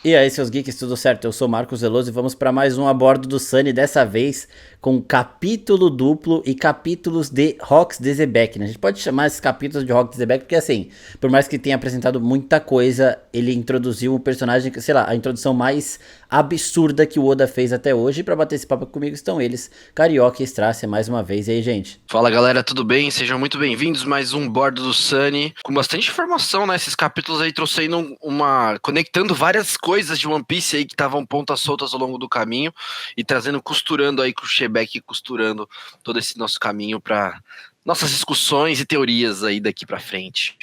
E aí, seus geeks, tudo certo? Eu sou Marcos Veloso e vamos para mais um A Bordo do Sunny, dessa vez com capítulo duplo e capítulos de Hawks de Zebek, né? A gente pode chamar esses capítulos de Hawks de Zebek porque, assim, por mais que tenha apresentado muita coisa, ele introduziu um personagem, sei lá, a introdução mais absurda que o Oda fez até hoje. E para bater esse papo comigo estão eles, Carioca e Strácia, mais uma vez. E aí, gente? Fala galera, tudo bem? Sejam muito bem-vindos a mais um Bordo do Sunny, com bastante informação, né? Esses capítulos aí trouxeram conectando várias coisas de One Piece aí que estavam pontas soltas ao longo do caminho e costurando aí com o Shebeck, costurando todo esse nosso caminho para nossas discussões e teorias aí daqui para frente.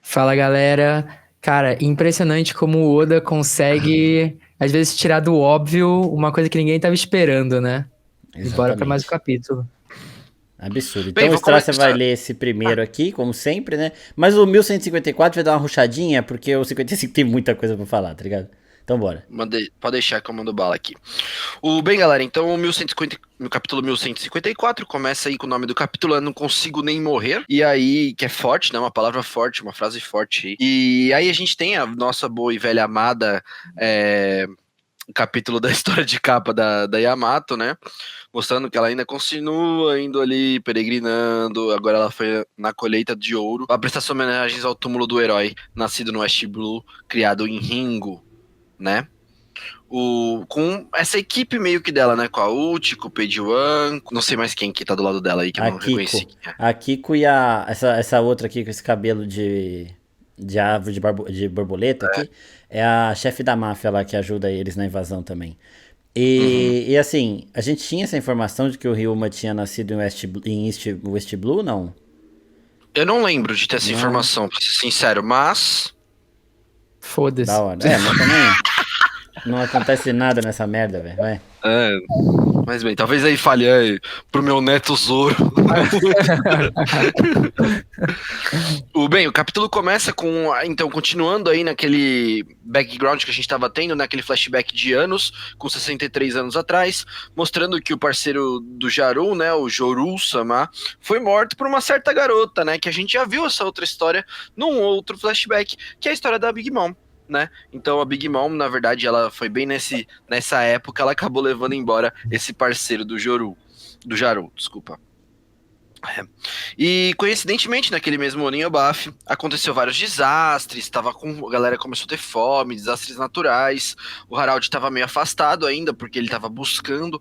Fala galera, cara, impressionante como o Oda consegue às vezes tirar do óbvio uma coisa que ninguém tava esperando, né? E bora pra mais um capítulo. Absurdo. Bem, Então o Strácia vai ler esse primeiro aqui, como sempre, né? Mas o 1154 vai dar uma ruchadinha, porque o 55 tem muita coisa pra falar, tá ligado? Então bora. Pode deixar que eu mando bala aqui. Bem, galera, então no capítulo 1154 começa aí com o nome do capítulo, eu não consigo nem morrer. E aí, que é forte, né? Uma palavra forte, uma frase forte. E aí a gente tem a nossa boa e velha amada capítulo da história de capa da Yamato, né? Mostrando que ela ainda continua indo ali, peregrinando. Agora ela foi na colheita de ouro para prestar suas homenagens ao túmulo do herói, nascido no West Blue, criado em Ringo, né? Com essa equipe meio que dela, né? Com a Uchi, com o Page One, não sei mais quem que tá do lado dela aí, que eu não reconheci. A Kiko e essa outra aqui com esse cabelo de árvore de borboleta aqui, é a chefe da máfia lá que ajuda eles na invasão também. E assim, a gente tinha essa informação de que o Ryuma tinha nascido em West Blue, não? Eu não lembro de ter essa informação, pra ser sincero, mas... Foda-se. Da hora. Mas também não acontece nada nessa merda, velho. Mas bem, talvez aí falhe pro meu neto Zoro. O capítulo começa então, continuando aí naquele background que a gente tava tendo, naquele flashback de anos, com 63 anos atrás, mostrando que o parceiro do Jaru, né, o Joru-sama, foi morto por uma certa garota, né, que a gente já viu essa outra história num outro flashback, que é a história da Big Mom. Né? Então a Big Mom, na verdade, ela foi bem nessa época, ela acabou levando embora esse parceiro do Jaru, desculpa. E coincidentemente, naquele mesmo ano em Elbaf, aconteceu vários desastres, a galera começou a ter fome, desastres naturais, o Harald estava meio afastado ainda, porque ele estava buscando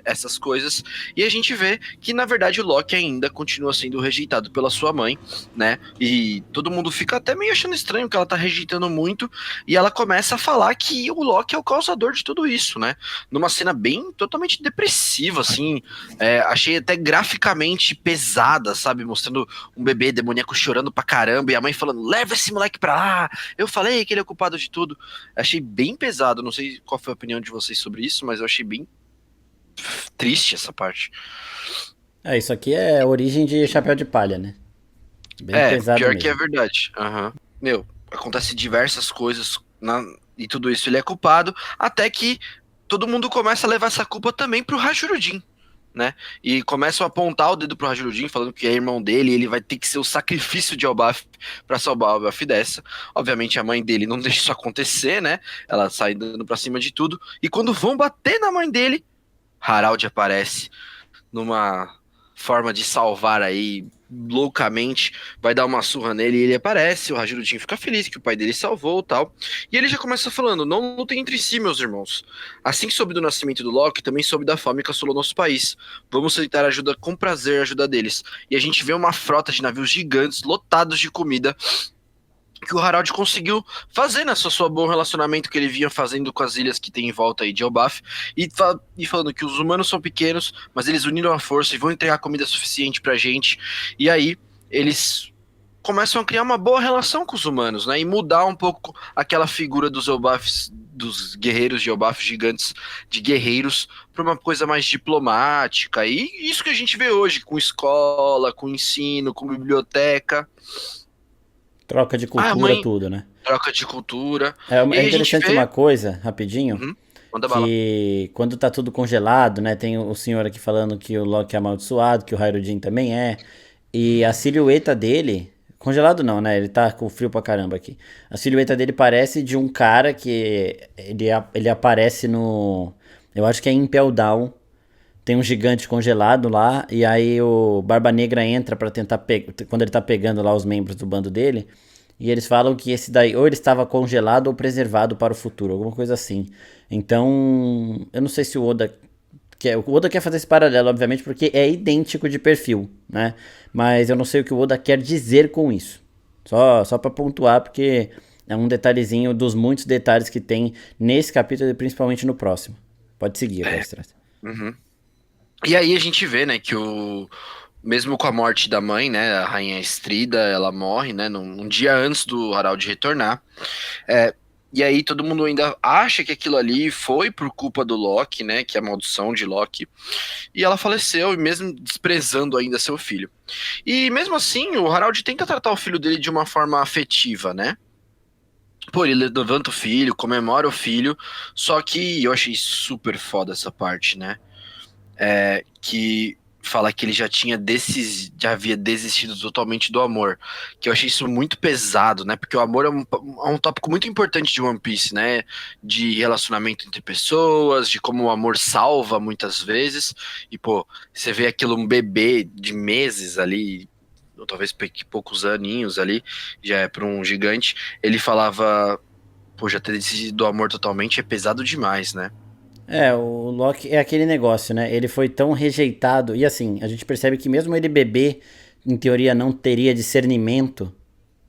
essas coisas, e a gente vê que, na verdade, o Loki ainda continua sendo rejeitado pela sua mãe, né, e todo mundo fica até meio achando estranho que ela tá rejeitando muito, e ela começa a falar que o Loki é o causador de tudo isso, né, numa cena bem, totalmente depressiva, assim, achei até graficamente pesada, sabe? Mostrando um bebê demoníaco chorando pra caramba e a mãe falando, leva esse moleque pra lá, eu falei que ele é culpado de tudo. Achei bem pesado, não sei qual foi a opinião de vocês sobre isso, mas eu achei bem triste essa parte. Isso aqui é origem de Chapéu de Palha, né? Bem pesado pior mesmo. que é verdade. Meu, acontece diversas coisas e tudo isso ele é culpado, até que todo mundo começa a levar essa culpa também pro Hashirudin. Né? E começam a apontar o dedo pro Hashirudin, falando que é irmão dele, e ele vai ter que ser o sacrifício de Elbaf para salvar Elbaf dessa. Obviamente a mãe dele não deixa isso acontecer, né? Ela sai dando pra cima de tudo. E quando vão bater na mãe dele, Harald aparece numa forma de salvar aí loucamente, vai dar uma surra nele e ele aparece, o Hashirudin fica feliz que o pai dele salvou e tal, e ele já começa falando, não lutem entre si, meus irmãos, assim que soube do nascimento do Loki, também soube da fome que assolou nosso país, vamos aceitar ajuda com prazer, a ajuda deles, e a gente vê uma frota de navios gigantes, lotados de comida, que o Harald conseguiu fazer nessa sua bom relacionamento que ele vinha fazendo com as ilhas que tem em volta aí de Elbaf, e falando que os humanos são pequenos, mas eles uniram a força e vão entregar comida suficiente pra gente, e aí eles começam a criar uma boa relação com os humanos, né, e mudar um pouco aquela figura dos Elbafs, dos guerreiros de Elbaf gigantes, de guerreiros, para uma coisa mais diplomática, e isso que a gente vê hoje, com escola, com ensino, com biblioteca. Troca de cultura, tudo, né? Troca de cultura. É interessante uma coisa, rapidinho, Manda bala. que quando tá tudo congelado, né? Tem o senhor aqui falando que o Loki é amaldiçoado, que o Hashirudin também é. E a silhueta dele, Congelado não, né? Ele tá com frio pra caramba aqui. A silhueta dele parece de um cara que ele aparece no... Eu acho que é em Impel Down. Tem um gigante congelado lá, e aí o Barba Negra entra pra tentar pegar... Quando ele tá pegando lá os membros do bando dele, e eles falam que esse daí ou ele estava congelado ou preservado para o futuro, alguma coisa assim. Então, eu não sei se o Oda quer fazer esse paralelo, obviamente, porque é idêntico de perfil, né? Mas eu não sei o que o Oda quer dizer com isso. Só para pontuar, porque é um detalhezinho dos muitos detalhes que tem nesse capítulo e principalmente no próximo. Pode seguir, Castras. Uhum. E aí a gente vê, né, que mesmo com a morte da mãe, né, a Rainha Estrida, ela morre, né, um dia antes do Harald retornar. E aí todo mundo ainda acha que aquilo ali foi por culpa do Loki, né, que é a maldição de Loki. E ela faleceu, e mesmo desprezando ainda seu filho. E mesmo assim, o Harald tenta tratar o filho dele de uma forma afetiva, né? Pô, ele levanta o filho, comemora o filho, só que eu achei super foda essa parte, né? Que fala que ele já havia desistido totalmente do amor, que eu achei isso muito pesado, né, porque o amor é um tópico muito importante de One Piece, né, de relacionamento entre pessoas, de como o amor salva muitas vezes, e pô, você vê aquilo, um bebê de meses ali, ou talvez poucos aninhos ali, já é para um gigante, ele falava, pô, já ter decidido do amor totalmente é pesado demais, né. O Loki é aquele negócio, né? Ele foi tão rejeitado. E assim, a gente percebe que mesmo ele bebê, em teoria, não teria discernimento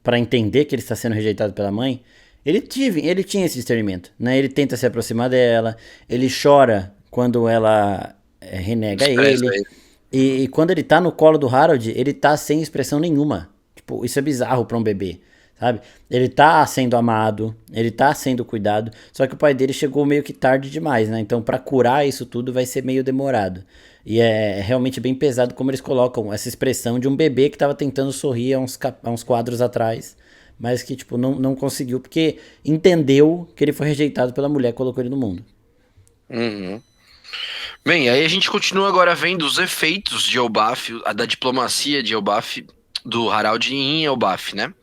pra entender que ele está sendo rejeitado pela mãe. Ele tinha esse discernimento, né? Ele tenta se aproximar dela, ele chora quando ela renega ele. E quando ele tá no colo do Harold, ele tá sem expressão nenhuma. Tipo, isso é bizarro pra um bebê. Sabe? Ele tá sendo amado, ele tá sendo cuidado, só que o pai dele chegou meio que tarde demais, né? Então pra curar isso tudo vai ser meio demorado. E é realmente bem pesado como eles colocam essa expressão de um bebê que tava tentando sorrir há uns quadros atrás, mas que tipo não conseguiu porque entendeu que ele foi rejeitado pela mulher que colocou ele no mundo. Uhum. Bem, aí a gente continua agora vendo os efeitos de Elbaf, da diplomacia de Elbaf, do Harald em Elbaf, né?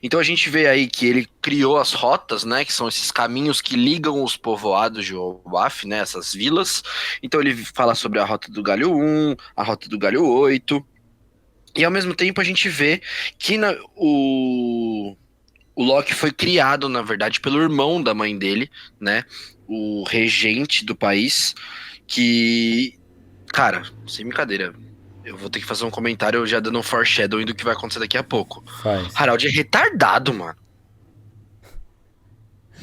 Então a gente vê aí que ele criou as rotas, né? Que são esses caminhos que ligam os povoados de Elbaf, né? Essas vilas. Então ele fala sobre a rota do Galho 1, a rota do Galho 8. E ao mesmo tempo a gente vê que o Loki foi criado, na verdade, pelo irmão da mãe dele, né? O regente do país, que, cara, sem brincadeira, eu vou ter que fazer um comentário já dando um foreshadowing do que vai acontecer daqui a pouco. Faz. Harald é retardado, mano.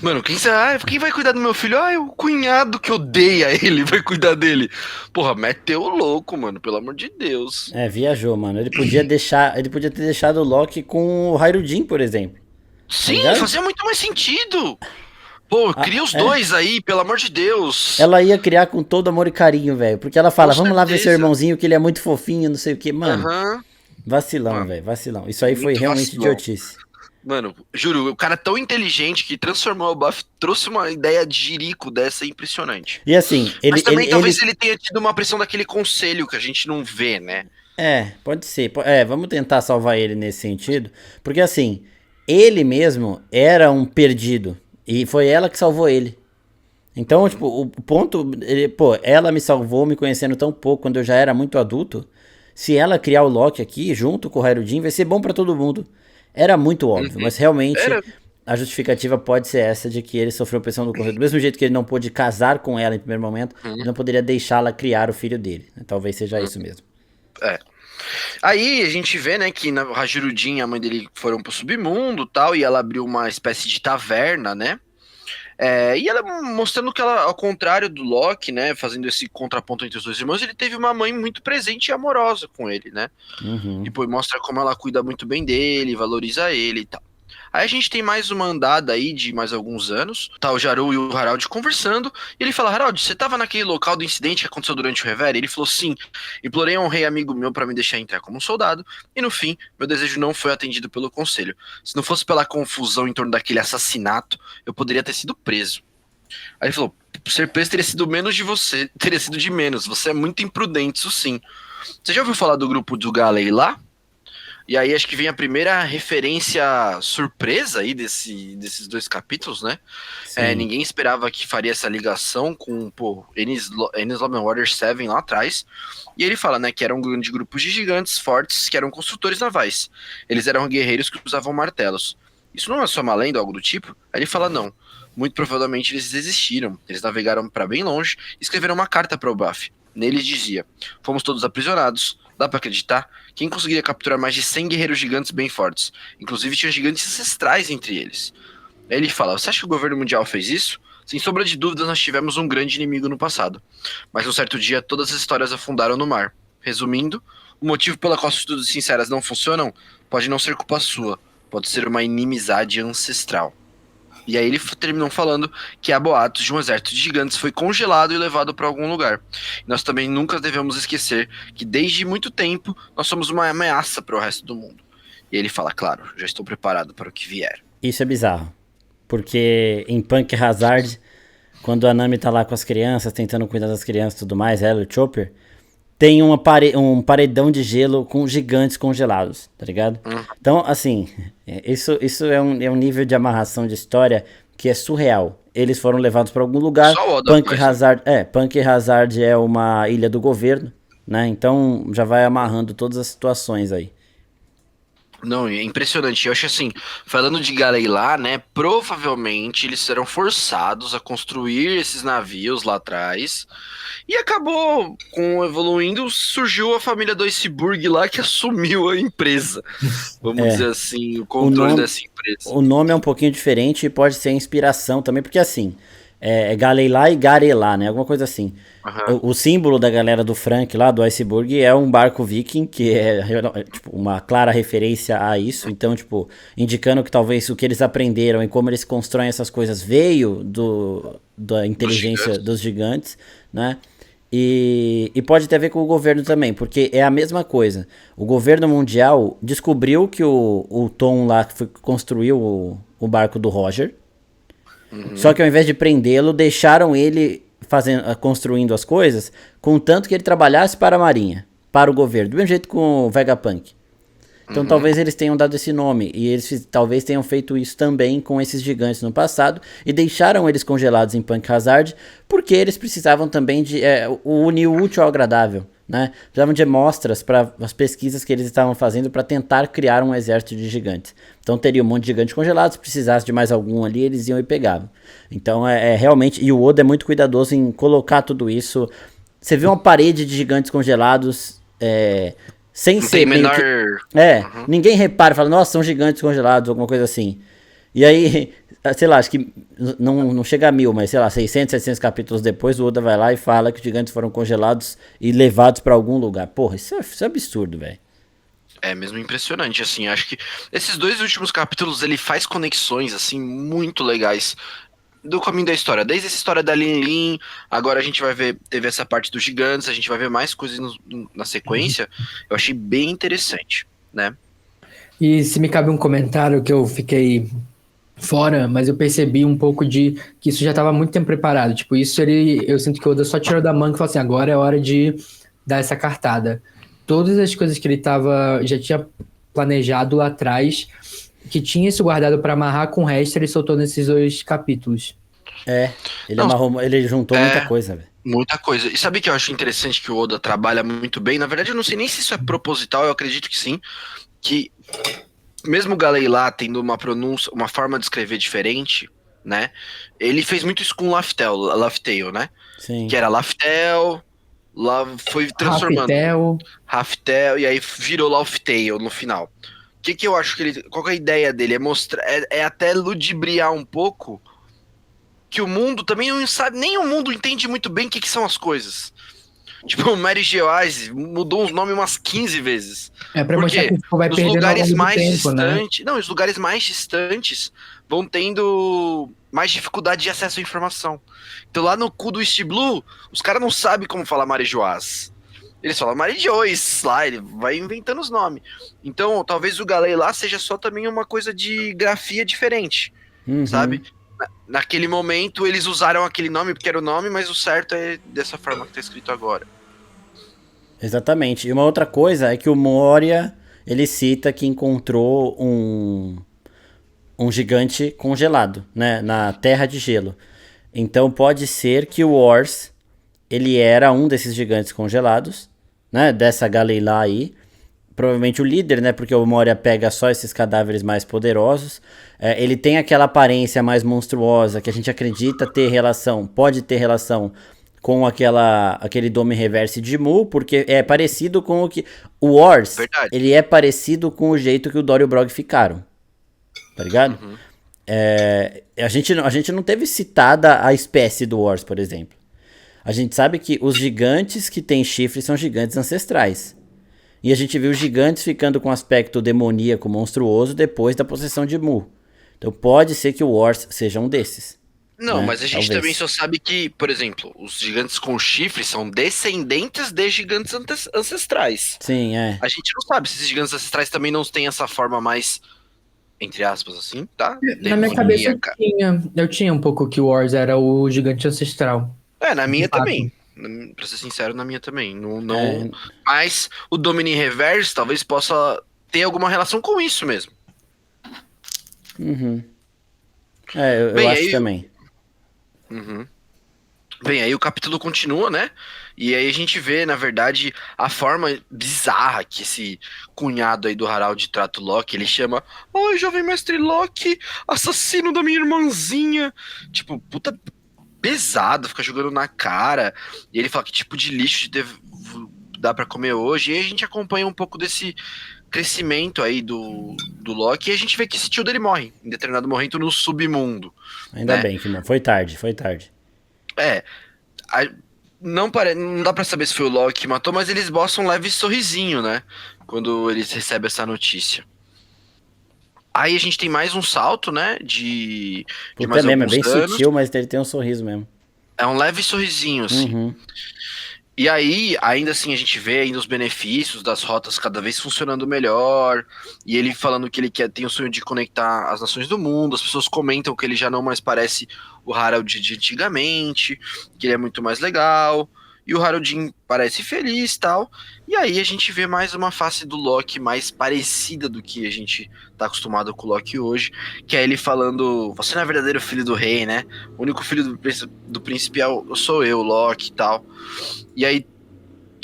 Mano, quem vai cuidar do meu filho? O cunhado que odeia ele vai cuidar dele. Porra, meteu o louco, mano, pelo amor de Deus. Viajou, mano. Ele podia ter deixado o Loki com o Hairudin, por exemplo. Sim, Tá. fazia muito mais sentido. Pô, cria os dois aí, pelo amor de Deus. Ela ia criar com todo amor e carinho, velho. Porque ela fala, Com vamos lá ver certeza. seu irmãozinho, que ele é muito fofinho, não sei o que. Mano, Aham. vacilão, velho, vacilão. Isso aí foi Muito realmente vacilão. idiotice. Mano, juro, o cara é tão inteligente que transformou o Buff, trouxe uma ideia de jirico dessa impressionante. E assim, Mas também talvez ele tenha tido uma pressão daquele conselho que a gente não vê, né? Pode ser. Vamos tentar salvar ele nesse sentido. Porque assim, ele mesmo era um perdido. E foi ela que salvou ele. Então, tipo, o ponto... ela me salvou me conhecendo tão pouco quando eu já era muito adulto. Se ela criar o Loki aqui, junto com o Hairudin, vai ser bom pra todo mundo. Era muito óbvio, mas realmente a justificativa pode ser essa de que ele sofreu pressão do conselho. Do mesmo jeito que ele não pôde casar com ela em primeiro momento, ele não poderia deixá-la criar o filho dele. Talvez seja isso mesmo. Aí a gente vê, né, que o Hajirudin e a mãe dele foram pro submundo e tal, e ela abriu uma espécie de taverna, né? E ela mostrando que ela, ao contrário do Loki, né, fazendo esse contraponto entre os dois irmãos, ele teve uma mãe muito presente e amorosa com ele, né? Uhum. E pô, mostra como ela cuida muito bem dele, valoriza ele e tal. Aí a gente tem mais uma andada aí de mais alguns anos, tá o Jaru e o Harald conversando, e ele fala, Harald, você tava naquele local do incidente que aconteceu durante o Reverie? Ele falou, sim, implorei a um rei amigo meu pra me deixar entrar como um soldado, e no fim, meu desejo não foi atendido pelo conselho. Se não fosse pela confusão em torno daquele assassinato, eu poderia ter sido preso. Aí ele falou, ser preso teria sido de menos, você é muito imprudente, isso sim. Você já ouviu falar do grupo do Galei lá? E aí acho que vem a primeira referência surpresa aí desses dois capítulos, né? Sim. Ninguém esperava que faria essa ligação com, pô, Enies Lobben Warrior 7 lá atrás. E ele fala, né, que era um grande grupo de gigantes fortes que eram construtores navais. Eles eram guerreiros que usavam martelos. Isso não é só uma lenda ou algo do tipo? Aí ele fala, não. Muito provavelmente eles existiram. Eles navegaram para bem longe e escreveram uma carta para o Buffy. Nele dizia: fomos todos aprisionados. Dá pra acreditar? Quem conseguiria capturar mais de 100 guerreiros gigantes bem fortes? Inclusive tinha gigantes ancestrais entre eles. Aí ele fala: você acha que o governo mundial fez isso? Sem sombra de dúvidas, nós tivemos um grande inimigo no passado. Mas um certo dia, todas as histórias afundaram no mar. Resumindo, o motivo pela qual as estudos sinceras não funcionam pode não ser culpa sua. Pode ser uma inimizade ancestral. E aí ele terminou falando que há boatos de um exército de gigantes foi congelado e levado para algum lugar. E nós também nunca devemos esquecer que desde muito tempo nós somos uma ameaça para o resto do mundo. E ele fala, claro, já estou preparado para o que vier. Isso é bizarro. Porque em Punk Hazard, quando a Nami tá lá com as crianças, tentando cuidar das crianças e tudo mais, ela e o Chopper, tem um paredão de gelo com gigantes congelados, tá ligado? Então, assim, isso é um nível de amarração de história que é surreal. Eles foram levados para algum lugar. Só o Oda faz, né? Punk Hazard é uma ilha do governo, né? Então já vai amarrando todas as situações aí. Não, é impressionante. Eu acho assim, falando de Galeilá, né? Provavelmente eles serão forçados a construir esses navios lá atrás. E acabou com evoluindo, surgiu a família do Iceberg lá que assumiu a empresa. Vamos dizer assim, o O controle nome, dessa empresa. o nome é um pouquinho diferente e pode ser inspiração também, porque assim, é Galeilá e Garelá, né? Alguma coisa assim. Aham. O símbolo da galera do Frank lá, do Iceberg, é um barco viking, que tipo, uma clara referência a isso. Então, tipo, indicando que talvez o que eles aprenderam e como eles constroem essas coisas veio da inteligência dos gigantes, né? E pode ter a ver com o governo também, porque é a mesma coisa. O governo mundial descobriu que o Tom lá construiu o barco do Roger, só que ao invés de prendê-lo, deixaram ele construindo as coisas, contanto que ele trabalhasse para a Marinha, para o governo, do mesmo jeito com o Vegapunk. Então talvez eles tenham dado esse nome, e eles talvez tenham feito isso também com esses gigantes no passado, e deixaram eles congelados em Punk Hazard, porque eles precisavam também de unir o útil ao agradável, né? Precisavam de amostras para as pesquisas que eles estavam fazendo para tentar criar um exército de gigantes. Então teria um monte de gigantes congelados, se precisasse de mais algum ali, eles iam e pegavam. Então realmente, e o Oda é muito cuidadoso em colocar tudo isso. Você vê uma parede de gigantes congelados, sem Não ser tem meio menor. que. Ninguém repara, fala, nossa, são gigantes congelados, alguma coisa assim. E aí, sei lá, acho que não chega a 1000, mas sei lá, 600, 700 capítulos depois, o Oda vai lá e fala que os gigantes foram congelados e levados pra algum lugar. Porra, isso é absurdo, velho. É mesmo impressionante, assim, acho que esses dois últimos capítulos ele faz conexões, assim, muito legais do caminho da história, desde essa história da Lin Lin, agora a gente vai ver, teve essa parte dos gigantes, a gente vai ver mais coisas na sequência, eu achei bem interessante, né? E se me cabe um comentário que eu fiquei fora, mas eu percebi um pouco de que isso já estava muito tempo preparado. Tipo, eu sinto que o Oda só tirou da manga e falou assim, agora é hora de dar essa cartada. Todas as coisas que ele já tinha planejado lá atrás, que tinha isso guardado para amarrar com o resto, ele soltou nesses 2 capítulos. Não, Ele juntou muita é coisa, velho. muita coisa. E sabe que eu acho interessante que o Oda trabalha muito bem? Na verdade, eu não sei nem se isso é proposital, eu acredito que sim, que mesmo o Galeilá tendo uma pronúncia, uma forma de escrever diferente, né? Ele fez muito isso com o Laughtale, né? Sim. Que era Laughtale, foi transformando Raftel, Raftel e aí virou Laughtale no final. O que eu acho que ele, qual que é a ideia dele? É mostrar, é até ludibriar um pouco que o mundo também não sabe, nem o mundo entende muito bem o que são as coisas. Tipo, o Mary Geoise mudou os nomes umas 15 vezes. pra mostrar Porque que tipo, vai os perdendo ao lugares longo do mais tempo, né? distantes. Não, os lugares mais distantes vão tendo mais dificuldade de acesso à informação. Então lá no cu do East Blue, os caras não sabem como falar Marijoás. Eles falam Marijois lá, ele vai inventando os nomes. Então, talvez o Galei lá seja só também uma coisa de grafia diferente, sabe? Naquele momento eles usaram aquele nome porque era o nome, mas o certo é dessa forma que tá escrito agora. Exatamente. E uma outra coisa é que o Moria, ele cita que encontrou um gigante congelado, né, na Terra de Gelo. Então pode ser que o Wars, ele era um desses gigantes congelados, né, dessa Galeilá aí. Provavelmente o líder, né, porque o Moria pega só esses cadáveres mais poderosos. Ele tem aquela aparência mais monstruosa que a gente acredita ter relação, pode ter relação com aquele Dome Reverse de Mu, porque é parecido com o que... O Wars, Verdade. ele é parecido com o jeito que o Dor e o Brog ficaram. Tá ligado? Uhum. A gente não teve citada a espécie do Wars, por exemplo. A gente sabe que os gigantes que têm chifres são gigantes ancestrais. E a gente viu gigantes ficando com aspecto demoníaco monstruoso depois da possessão de Mu. Então pode ser que o Wars seja um desses. Não, né? mas a gente Talvez. também só sabe que, por exemplo, os gigantes com chifres são descendentes de gigantes ancestrais. Sim, é. A gente não sabe se esses gigantes ancestrais também não têm essa forma mais, entre aspas, assim, tá? Na minha cabeça Demoníaca. eu tinha um pouco que o Wars era o gigante ancestral. Na minha De fato. também. Pra ser sincero, na minha também. Não. É. Mas o Domini Reverse talvez possa ter alguma relação com isso mesmo. Uhum. Eu Bem, acho aí- também. Uhum. Bem, aí o capítulo continua, né? E aí a gente vê, na verdade, a forma bizarra que esse cunhado aí do Harald trata o Loki. Ele chama, ai, jovem mestre Loki, assassino da minha irmãzinha. Tipo, puta pesado, fica jogando na cara. E ele fala que tipo de lixo dá pra comer hoje. E aí a gente acompanha um pouco desse crescimento aí do Loki. E a gente vê que esse tio dele morre, em determinado momento, no submundo. Ainda né? bem que foi tarde. Não dá pra saber se foi o Loki que matou, mas eles mostram um leve sorrisinho, né? Quando eles recebem essa notícia. Aí a gente tem mais um salto, né? De Puta mais mesmo, é alguns bem anos. sutil, mas ele tem um sorriso mesmo. É um leve sorrisinho, assim. Uhum. E aí, ainda assim, a gente vê ainda os benefícios das rotas cada vez funcionando melhor. E ele falando que ele tem o sonho de conectar as nações do mundo. As pessoas comentam que ele já não mais parece o Harald de antigamente, que ele é muito mais legal. E o Haraldin parece feliz e tal. E aí a gente vê mais uma face do Loki mais parecida do que a gente tá acostumado com o Loki hoje. Que é ele falando, você não é verdadeiro filho do rei, né? O único filho do príncipe sou eu, Loki e tal. E aí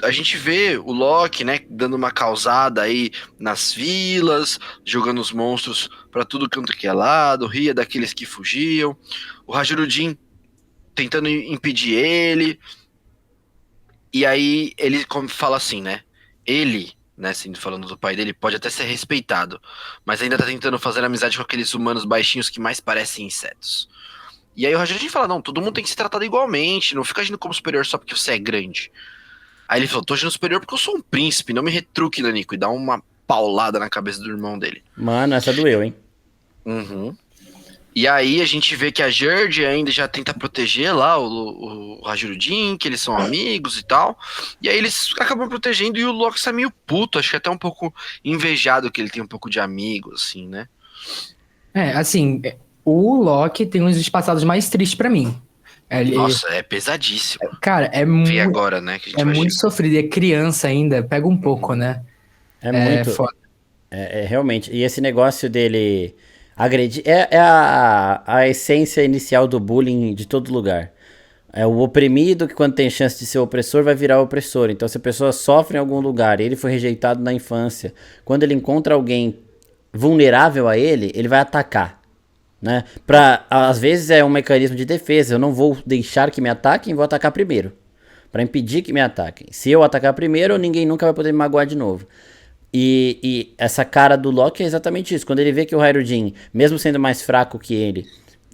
a gente vê o Loki, né, dando uma causada aí nas vilas, jogando os monstros pra tudo canto que é lado, ria daqueles que fugiam. O Rajurudin tentando impedir ele. E aí ele fala assim, né? Ele, né, sendo falando do pai dele, pode até ser respeitado, mas ainda tá tentando fazer amizade com aqueles humanos baixinhos que mais parecem insetos. E aí o Rajurudin fala, não, todo mundo tem que ser tratado igualmente, não fica agindo como superior só porque você é grande. Aí ele falou, tô agindo superior porque eu sou um príncipe, não me retruque, Nanico, e dá uma paulada na cabeça do irmão dele. Mano, essa doeu, hein? Uhum. E aí a gente vê que a Jerd ainda já tenta proteger lá o Rajurudin, que eles são amigos e tal. E aí eles acabam protegendo e o Loki sai meio puto, acho que até um pouco invejado que ele tem um pouco de amigo, assim, né? Assim, o Loki tem uns passados mais tristes pra mim. Nossa, é pesadíssimo. Cara, é Vê agora, né, que a gente é vai muito chegar. sofrido. É criança ainda, pega um pouco, né? É muito. Foda. Realmente. E esse negócio dele agredir. A essência inicial do bullying de todo lugar. É o oprimido que, quando tem chance de ser opressor, vai virar opressor. Então, se a pessoa sofre em algum lugar, ele foi rejeitado na infância, quando ele encontra alguém vulnerável a ele, ele vai atacar. Né? Às vezes é um mecanismo de defesa. Eu não vou deixar que me ataquem, vou atacar primeiro. Pra impedir que me ataquem. Se eu atacar primeiro, ninguém nunca vai poder me magoar de novo. E essa cara do Loki é exatamente isso. Quando ele vê que o Haraldin, mesmo sendo mais fraco que ele,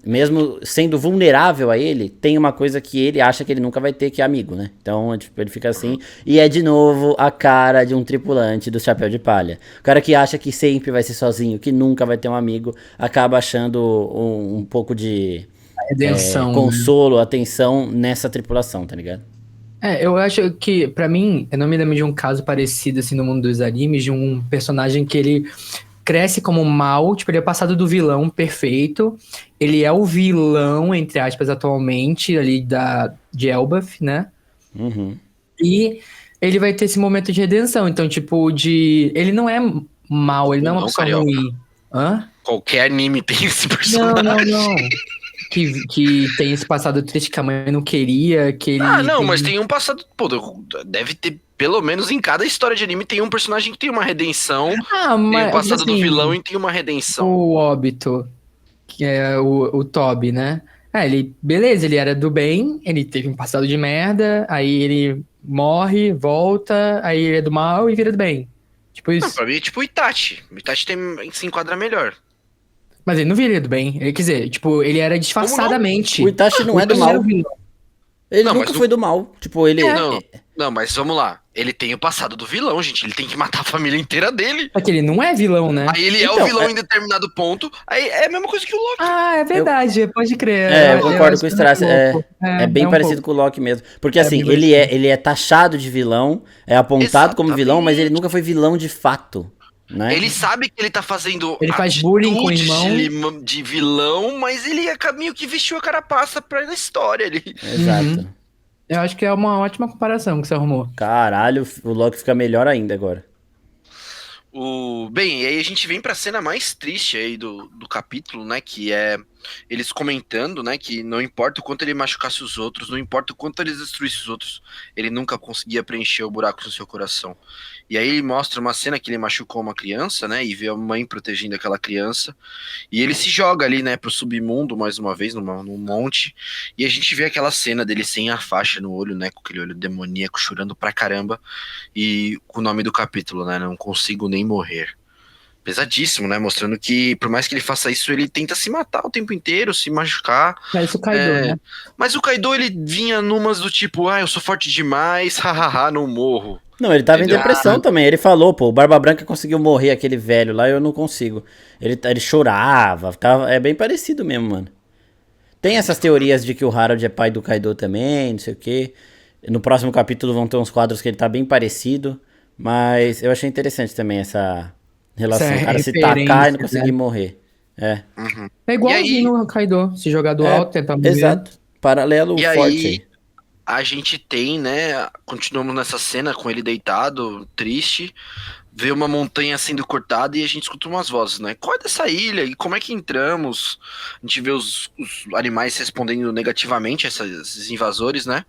mesmo sendo vulnerável a ele, tem uma coisa que ele acha que ele nunca vai ter, que é amigo, né? Então, tipo, ele fica assim. E é de novo a cara de um tripulante do Chapéu de Palha. O cara que acha que sempre vai ser sozinho, que nunca vai ter um amigo, acaba achando um pouco de Redenção. consolo, atenção nessa tripulação, tá ligado? Eu acho que, pra mim, eu não me lembro de um caso parecido, assim, no mundo dos animes, de um personagem que ele cresce como mal, tipo, ele é passado do vilão perfeito, ele é o vilão, entre aspas, atualmente, ali de Elbaf, né? Uhum. E ele vai ter esse momento de redenção, então, tipo, ele não é mal, ele não é uma Não, pessoa Carioca. ruim. Hã? Qualquer anime tem esse Não, personagem. não, não. Que tem esse passado triste que a mãe não queria, que ele. Ah, não, mas tem um passado. Pô, deve ter, pelo menos em cada história de anime, tem um personagem que tem uma redenção. Ah, Tem o mas passado do assim, vilão e tem uma redenção. o Obito, que é o Toby, né? Ele, beleza, ele era do bem, ele teve um passado de merda, aí ele morre, volta, aí ele é do mal e vira do bem. Tipo Não, isso. pra mim é tipo o Itachi. O Itachi se enquadra melhor. Mas ele não vira do bem. Quer dizer, tipo, ele era disfarçadamente. O Itachi não é do Ele mal. era o vilão. Ele Não, nunca mas foi do mal. Tipo, ele. Não, mas vamos lá. Ele tem o passado do vilão, gente. Ele tem que matar a família inteira dele. Só que ele não é vilão, né? Aí ele é Então, o vilão em determinado ponto. Aí é a mesma coisa que o Loki. Ah, é verdade, pode crer. Eu concordo acho com o que Strass. um pouco. É bem um parecido pouco. com o Loki mesmo. Porque assim, bem ele é taxado de vilão, é apontado como vilão, mas ele nunca foi vilão de fato. Né? Ele sabe que ele tá fazendo Ele faz bullying com o atitudes irmão. de vilão, mas ele é caminho que vestiu a carapaça pra na história. Exato. Eu acho que é uma ótima comparação que você arrumou. Caralho, o Loki fica melhor ainda agora. Bem, e aí a gente vem pra cena mais triste aí do capítulo, né? Que é eles comentando, né? Que não importa o quanto ele machucasse os outros, não importa o quanto ele destruísse os outros, ele nunca conseguia preencher o buraco no seu coração. E aí ele mostra uma cena que ele machucou uma criança, né? E vê a mãe protegendo aquela criança. E ele se joga ali, né? Pro submundo mais uma vez, num monte. E a gente vê aquela cena dele sem a faixa no olho, né? Com aquele olho demoníaco, chorando pra caramba. E com o nome do capítulo, né? Não consigo nem morrer. Pesadíssimo, né? Mostrando que, por mais que ele faça isso, ele tenta se matar o tempo inteiro, se machucar. Parece o Kaido, né? Mas o Kaido, ele vinha numas do tipo, eu sou forte demais, hahaha, não morro. Não, ele tava Entendeu? em depressão também. Ele falou, pô, o Barba Branca conseguiu morrer, aquele velho lá, eu não consigo. Ele chorava, é bem parecido mesmo, mano. Tem essas teorias de que o Harold é pai do Kaido também, não sei o quê. No próximo capítulo vão ter uns quadros que ele tá bem parecido. Mas eu achei interessante também essa relação. Essa O cara se referência, tacar e não conseguir né? morrer. É. É igualzinho no Kaido. Se jogar do alto, tentar morrer. Exato. Paralelo E forte aí, aí. a gente tem, né? Continuamos nessa cena com ele deitado, triste. Vê uma montanha sendo cortada e a gente escuta umas vozes, né? Qual é dessa ilha? E como é que entramos? A gente vê os animais respondendo negativamente a esses invasores, né?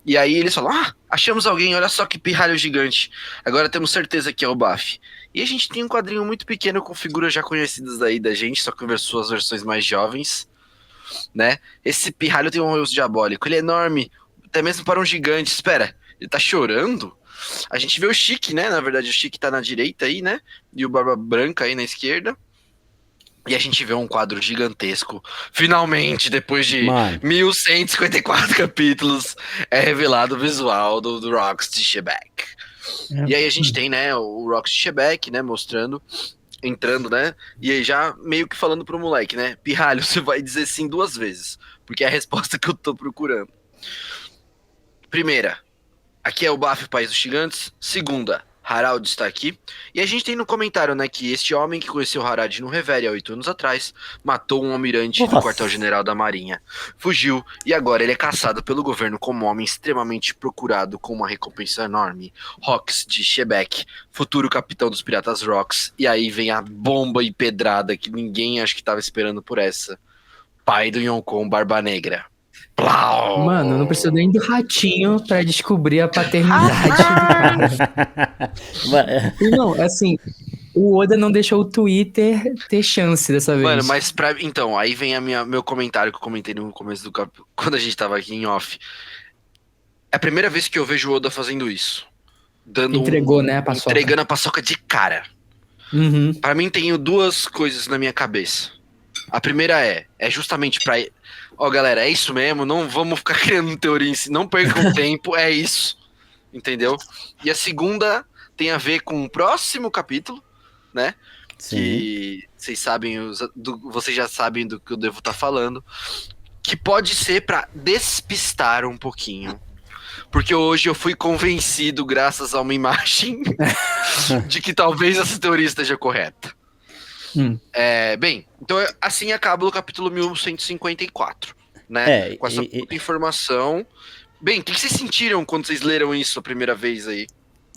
E aí eles falam: achamos alguém, olha só que pirralho gigante. Agora temos certeza que é o Baf. E a gente tem um quadrinho muito pequeno com figuras já conhecidas daí da gente, só que suas versões mais jovens, né? Esse pirralho tem um rosto diabólico, ele é enorme, até mesmo para um gigante. Espera, ele tá chorando? A gente vê o Chique, né? Na verdade, o Chique tá na direita aí, né? E o Barba Branca aí na esquerda. E a gente vê um quadro gigantesco. Finalmente, depois de 1154 capítulos, é revelado o visual do Rox de Shebeck. E aí a gente tem, né, o Rox de Shebeck, né, mostrando, entrando, né? E aí já meio que falando pro moleque, né? Pirralho, você vai dizer sim 2 vezes. Porque é a resposta que eu tô procurando. Primeira, aqui é o Baf, o País dos Gigantes. Segunda, Harald está aqui. E a gente tem no comentário, né, que este homem que conheceu Harald no Reverie há 8 anos atrás matou um almirante do quartel-general da Marinha. Fugiu e agora ele é caçado pelo governo como um homem extremamente procurado com uma recompensa enorme. Rox de Shebeck, futuro capitão dos Piratas Rocks. E aí vem a bomba e pedrada que ninguém acho que estava esperando por essa. Pai do Yonkou, Barba Negra. Plau! Mano, eu não preciso nem do ratinho pra descobrir a paternidade do cara. E não, assim, o Oda não deixou o Twitter ter chance dessa vez. Mano, mas então, aí vem meu comentário que eu comentei no começo do capítulo, quando a gente tava aqui em off. É a primeira vez que eu vejo o Oda fazendo isso. Entregando a paçoca. Entregando a paçoca de cara. Uhum. Pra mim, tenho 2 coisas na minha cabeça. A primeira é justamente pra... galera, é isso mesmo, não vamos ficar criando teoria em si, não percam tempo, é isso, entendeu? E a segunda tem a ver com o próximo capítulo, né? Sim. Que vocês sabem, vocês já sabem do que eu devo estar falando, que pode ser pra despistar um pouquinho. Porque hoje eu fui convencido, graças a uma imagem, de que talvez essa teoria esteja correta. Bem, então assim acaba o capítulo 1154, né? Com essa puta informação. Bem, o que vocês sentiram quando vocês leram isso a primeira vez aí?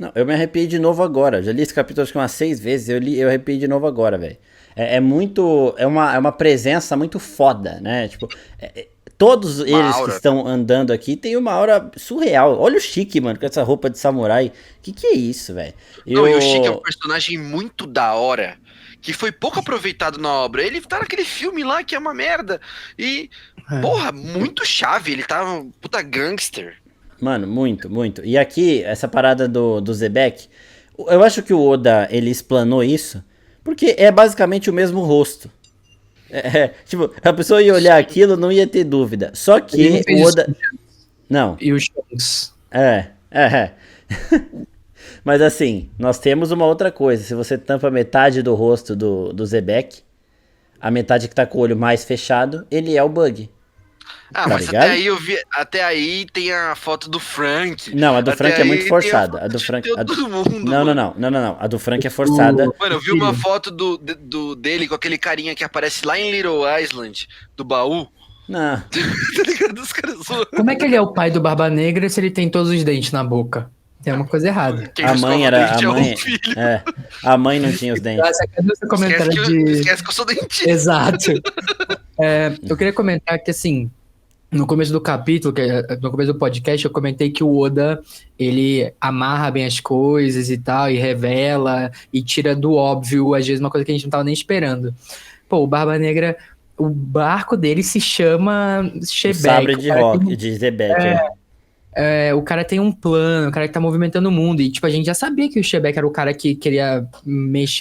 Não, eu me arrepiei de novo agora. Já li esse capítulo acho que umas 6 vezes. Eu arrepiei de novo agora, velho. É muito. É uma presença muito foda, né? Tipo, todos Uma eles aura. que estão andando aqui tem uma aura surreal. Olha o Chique, mano, com essa roupa de samurai. Que é isso, velho? Não, e o Chique é um personagem muito da hora, que foi pouco aproveitado na obra. Ele tá naquele filme lá que é uma merda. E, porra, muito chave. Ele tá um puta gangster. Mano, muito, muito. E aqui, essa parada do Zebek, eu acho que o Oda, ele explanou isso, porque é basicamente o mesmo rosto. Tipo, a pessoa ia olhar aquilo, não ia ter dúvida. Só Ele que não fez o isso Oda... com o Shanks Não, e o Shanks. é. Mas assim, nós temos uma outra coisa. Se você tampa metade do rosto do Zebek, a metade que tá com o olho mais fechado, ele é o Bug. Ah, Tá mas ligado? até aí eu vi. Até aí tem a foto do Frank. Não, a do Até Frank é muito aí forçada. tem A do de Frank. todo mundo, Não, não, mano. não. A do Frank é forçada. Mano, eu vi uma foto dele com aquele carinha que aparece lá em Little Island, do baú. Não. Tá ligado? Os caras zoam. Como é que ele é o pai do Barba Negra se ele tem todos os dentes na boca? Tem uma coisa errada. Quem A escova mãe o era. dente A é o mãe. filho. A mãe não tinha os dentes. Cadê o seu comentário Esquece que eu sou dentista. Exato. Eu queria comentar que, assim, no começo do capítulo, no começo do podcast, eu comentei que o Oda, ele amarra bem as coisas e tal, e revela, e tira do óbvio, às vezes, uma coisa que a gente não tava nem esperando. Pô, o Barba Negra, o barco dele se chama O Shebeck. sabre de rock, de Zebek. O cara tem um plano, o cara que tá movimentando o mundo. E, tipo, a gente já sabia que o Shebeck era o cara que queria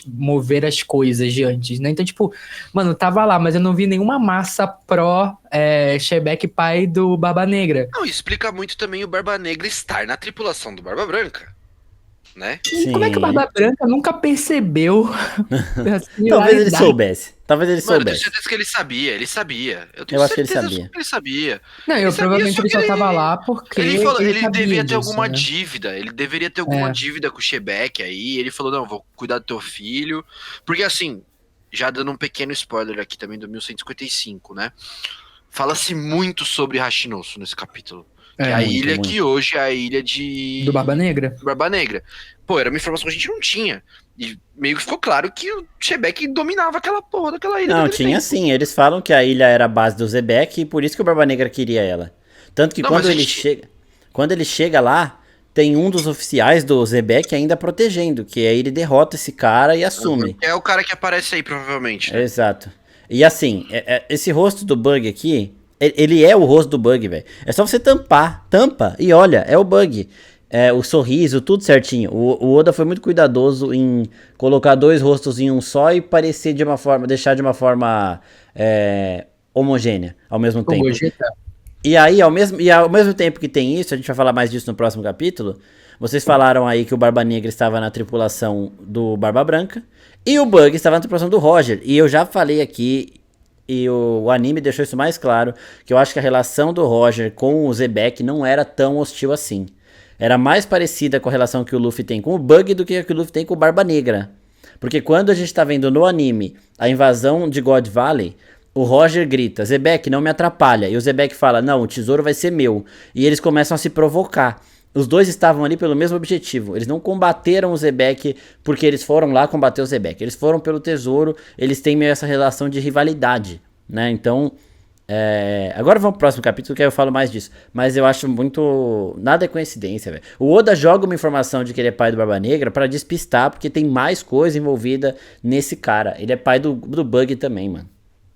mover as coisas de antes, né? Então, tipo, mano, tava lá, mas eu não vi nenhuma massa pró Shebeck, pai do Barba Negra. Não, explica muito também o Barba Negra estar na tripulação do Barba Branca, né? E Sim. como é que o Barba Branca nunca percebeu a Talvez ele similaridade? soubesse. Talvez ele Mano, eu tenho soubesse. certeza que ele sabia. Eu tenho Eu acho que ele certeza sabia. que ele sabia. Não, Ele sabia, provavelmente só ele que só tava lá porque Ele falou, ele sabia devia ter disso, alguma né? dívida. Ele deveria ter alguma dívida com o Shebeck aí. Ele falou, não, vou cuidar do teu filho. Porque assim, já dando um pequeno spoiler aqui também do 1155, né? Fala-se muito sobre Hashinosu nesse capítulo. Que é a muito, ilha muito. que hoje é a ilha de... Do Barba Negra. Barba Negra. Pô, era uma informação que a gente não tinha. E meio que ficou claro que o Shebeck dominava aquela porra daquela ilha. Não, daquele tinha tempo. sim. Eles falam que a ilha era a base do Zebek e por isso que o Barba Negra queria ela. Tanto que Não, quando mas a ele gente- chega. Quando ele chega lá, tem um dos oficiais do Zebek ainda protegendo. Que aí ele derrota esse cara e assume. É o cara que aparece aí, provavelmente, né? Exato. E assim, esse rosto do Bug aqui, ele é o rosto do Bug, velho. É só você tampar, tampa e olha, é o Bug. O sorriso, tudo certinho. O Oda foi muito cuidadoso em colocar dois rostos em um só e parecer de uma forma, deixar de uma forma homogênea ao mesmo O tempo. Gogeta. E aí, ao mesmo tempo que tem isso, a gente vai falar mais disso no próximo capítulo. Vocês falaram aí que o Barba Negra estava na tripulação do Barba Branca e o Bug estava na tripulação do Roger. E eu já falei aqui, e o anime deixou isso mais claro, que eu acho que a relação do Roger com o Zebek não era tão hostil assim. Era mais parecida com a relação que o Luffy tem com o Bug do que a que o Luffy tem com o Barba Negra. Porque quando a gente tá vendo no anime a invasão de God Valley, o Roger grita, Zebek, não me atrapalha. E o Zebek fala, não, o tesouro vai ser meu. E eles começam a se provocar. Os dois estavam ali pelo mesmo objetivo. Eles não combateram o Zebek porque eles foram lá combater o Zebek. Eles foram pelo tesouro, eles têm meio essa relação de rivalidade, né? Então, agora vamos pro próximo capítulo que aí eu falo mais disso. Mas eu acho muito... Nada é coincidência, velho. O Oda joga uma informação de que ele é pai do Barba Negra pra despistar, porque tem mais coisa envolvida nesse cara. Ele é pai do Bug também, mano.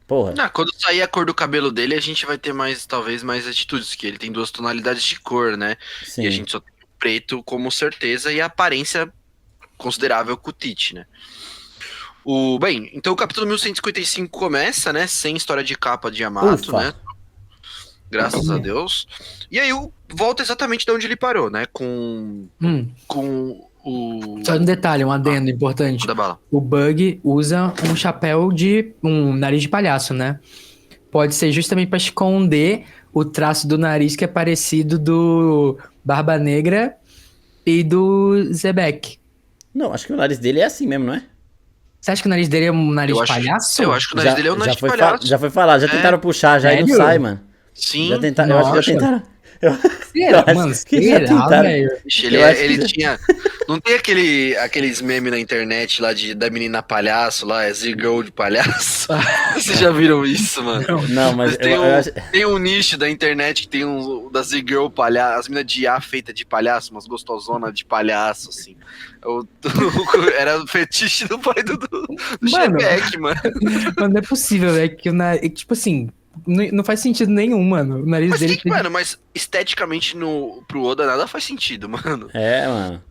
Porra. Quando sair a cor do cabelo dele, a gente vai ter talvez mais atitudes, que ele tem 2 tonalidades de cor, né? Sim. E a gente só tem o preto como certeza e a aparência considerável com o Tite, né? Bem, então o capítulo 1155 começa, né? Sem história de capa de Yamato, Ufa. né? Graças a Deus. E aí volta exatamente de onde ele parou, né? Com o... Só um detalhe, um adendo importante. Da bala. O Bug usa um chapéu um nariz de palhaço, né? Pode ser justamente pra esconder o traço do nariz que é parecido do Barba Negra e do Zebek. Não, acho que o nariz dele é assim mesmo, não é? Você acha que o nariz dele é um nariz de palhaço? Eu acho que o nariz dele é um nariz de foi palhaço. já foi falar, já tentaram puxar, já e não Sério? sai, mano. Sim. Já tentaram, eu acho que já Nossa. tentaram. Será, mano, que já será, tentaram. velho? Ixi, Eu acho que ele já- tinha. Não tem aqueles memes na internet lá da menina palhaço lá, é Z-Girl de palhaço? Vocês já viram isso, mano? Não, mas Mas tem eu acho. tem um nicho da internet que tem da Z-Girl palhaço, as minas de IA feita de palhaço, umas gostosonas de palhaço, assim. Era o fetiche do pai do Mano. Shebeck, mano. Mano, não é possível, velho, que o nariz. Tipo assim, não faz sentido nenhum, mano. O nariz Mas, dele. mano, mas esteticamente pro Oda nada faz sentido, mano. É, mano.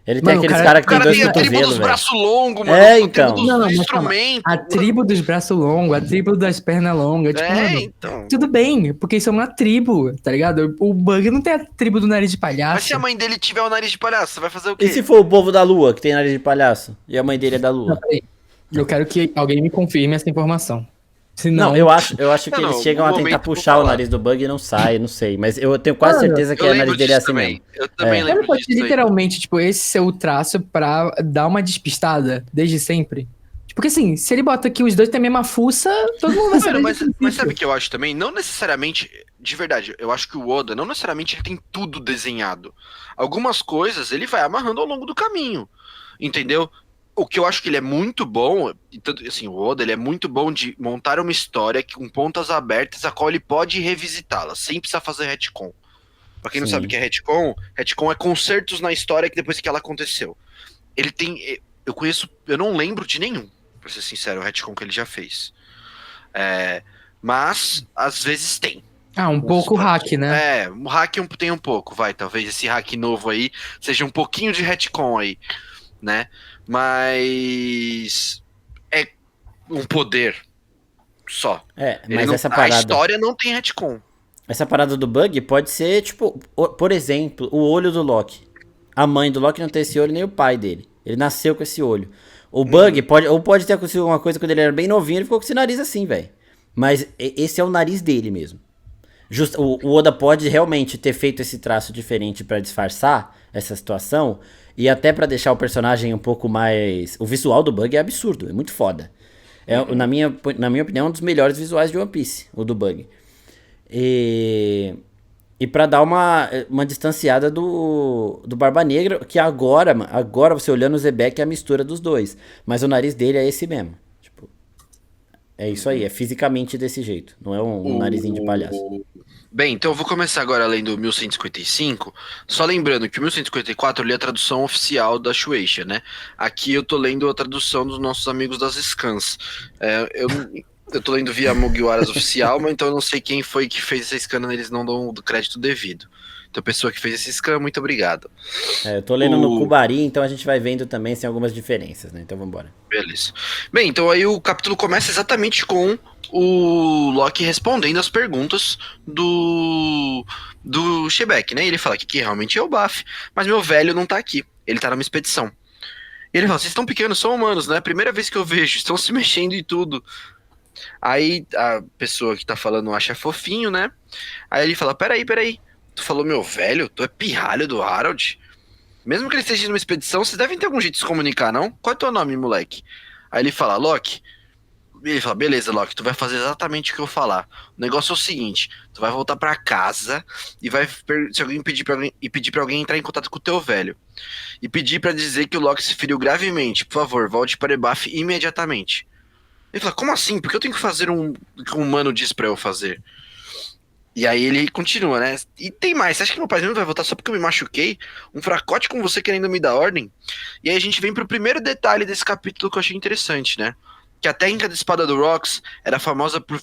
Ele tem Mano, aqueles o caras que O tem cara dois tem a tribo cotovelos, dos velho. braços longos, mano. É, A então. tribo Não, dos mas calma. instrumentos. A tribo dos braços longos, a tribo das pernas longas. Tipo, É, mano, então. tudo bem, porque isso é uma tribo, tá ligado? O Bug não tem a tribo do nariz de Mas palhaço. se a mãe dele tiver o nariz de palhaço, você vai fazer o E se quê? for o povo da lua, que tem nariz de palhaço? E a mãe dele é da Não, lua? peraí. Eu quero que alguém me confirme essa informação. Senão, Não, eu acho que Não, eles não, chegam no a tentar momento que eu puxar vou o falar. nariz do Bug e não sai, não sei. Mas eu tenho quase Mano, certeza que Eu o nariz lembro dele é disso assim também. mesmo. Eu também É. Mas lembro não pode disso aí. literalmente, tipo, esse ser o traço pra dar uma despistada desde sempre. Porque assim, se ele bota aqui os dois tem a mesma fuça, todo mundo vai saber Mano, desde o mas princípio. sabe o que eu acho também? Não necessariamente, de verdade, eu acho que o Oda, não necessariamente ele tem tudo desenhado. Algumas coisas ele vai amarrando ao longo do caminho, entendeu? O que eu acho que ele é muito bom, e tanto assim, o Oda, ele é muito bom de montar uma história com pontas abertas a qual ele pode revisitá-la, sem precisar fazer retcon. Pra quem não Sim. sabe o que é retcon é consertos na história que depois que ela aconteceu. Ele tem, eu não lembro de nenhum, pra ser sincero, o retcon que ele já fez. Mas, às vezes tem. Ah, um pouco hack, né? É, o hack tem um pouco, vai. Talvez esse hack novo aí seja um pouquinho de retcon aí, né? Mas é um poder só. É, Ele mas não- essa A parada. história não tem retcon. Essa parada do Bug pode ser, tipo, por exemplo, o olho do Loki. A mãe do Loki não tem esse olho, nem o pai dele. Ele nasceu com esse olho. O Bug pode ter acontecido alguma coisa quando ele era bem novinho, ele ficou com esse nariz assim, velho. Mas esse é o nariz dele mesmo. O Oda pode realmente ter feito esse traço diferente pra disfarçar essa situação e até pra deixar o personagem um pouco mais. O visual do Bug é absurdo, é muito foda. É, na minha opinião, um dos melhores visuais de One Piece, o do Bug. E pra dar uma distanciada do Barba Negra, que agora você olhando o Zebek é a mistura dos dois. Mas o nariz dele é esse mesmo. Tipo, é isso aí, é fisicamente desse jeito. Não é um narizinho de palhaço. Bem, então eu vou começar agora além do 1155, só lembrando que o 1154 eu li a tradução oficial da Shueisha, né? Aqui eu tô lendo a tradução dos nossos amigos das scans. Eu tô lendo via Mugiwaras oficial, mas então eu não sei quem foi que fez essa scan, eles não dão o crédito devido. Então a pessoa que fez esse scan, muito obrigado. Eu tô lendo no Kubari, então a gente vai vendo também se tem algumas diferenças, né? Então vambora. Beleza. Bem, então aí o capítulo começa exatamente com o Loki respondendo as perguntas do Shebeck, né? E ele fala que realmente é o Baf, mas meu velho não tá aqui. Ele tá numa expedição. E ele fala, vocês estão pequenos, são humanos, né? Primeira vez que eu vejo, estão se mexendo e tudo. Aí a pessoa que tá falando acha fofinho, né? Aí ele fala, peraí. Tu falou meu velho? Tu é pirralho do Harold? Mesmo que ele esteja numa expedição, vocês devem ter algum jeito de se comunicar, não? Qual é teu nome, moleque? Aí ele fala, Loki. Ele fala, beleza, Loki, tu vai fazer exatamente o que eu falar. O negócio é o seguinte, tu vai voltar pra casa e vai, se alguém pedir pra alguém entrar em contato com o teu velho. E pedir pra dizer que o Loki se feriu gravemente. Por favor, volte para Ebaf imediatamente. Ele fala, como assim? Por que eu tenho que fazer o que um humano diz pra eu fazer? E aí ele continua, né? E tem mais, você acha que meu pai não vai voltar só porque eu me machuquei? Um fracote com você querendo me dar ordem? E aí a gente vem pro primeiro detalhe desse capítulo que eu achei interessante, né? Que a técnica da espada do Rox era famosa por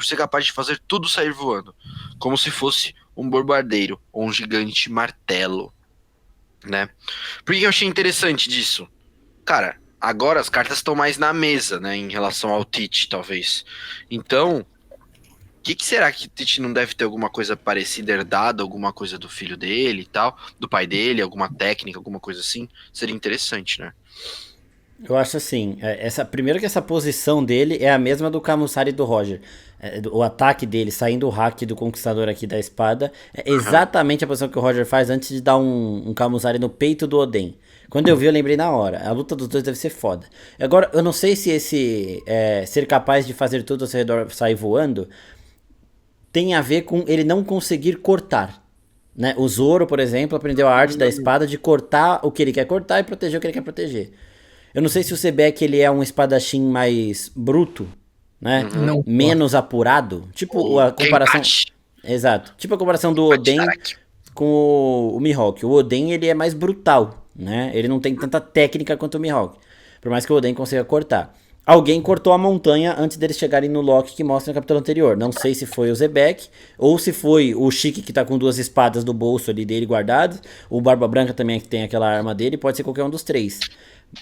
ser capaz de fazer tudo sair voando. Como se fosse um bombardeiro ou um gigante martelo, né? Por que eu achei interessante disso? Cara, agora as cartas estão mais na mesa, né? Em relação ao Tite, talvez. Então, o que será que o Tite não deve ter alguma coisa parecida, herdada, alguma coisa do filho dele e tal, do pai dele, alguma técnica, alguma coisa assim? Seria interessante, né? Eu acho assim, primeiro que essa posição dele é a mesma do Camussari e do Roger. O ataque dele, saindo o hack do Conquistador aqui da espada, é exatamente a posição que o Roger faz antes de dar um Camussari no peito do Oden. Quando eu vi, eu lembrei na hora. A luta dos dois deve ser foda. Agora, eu não sei se esse ser capaz de fazer tudo ao seu redor sair voando tem a ver com ele não conseguir cortar. Né? O Zoro, por exemplo, aprendeu a arte da espada de cortar o que ele quer cortar e proteger o que ele quer proteger. Eu não sei se o Sebek ele é um espadachim mais bruto, né? Não. Menos apurado. Tipo a comparação... Exato. Tipo a comparação do Oden com o Mihawk. O Oden ele é mais brutal, né? Ele não tem tanta técnica quanto o Mihawk. Por mais que o Oden consiga cortar. Alguém cortou a montanha antes deles chegarem no Loki que mostra no capítulo anterior. Não sei se foi o Zebek ou se foi o Chique que tá com 2 espadas do bolso ali dele guardadas. O Barba Branca também que tem aquela arma dele. Pode ser qualquer um dos 3.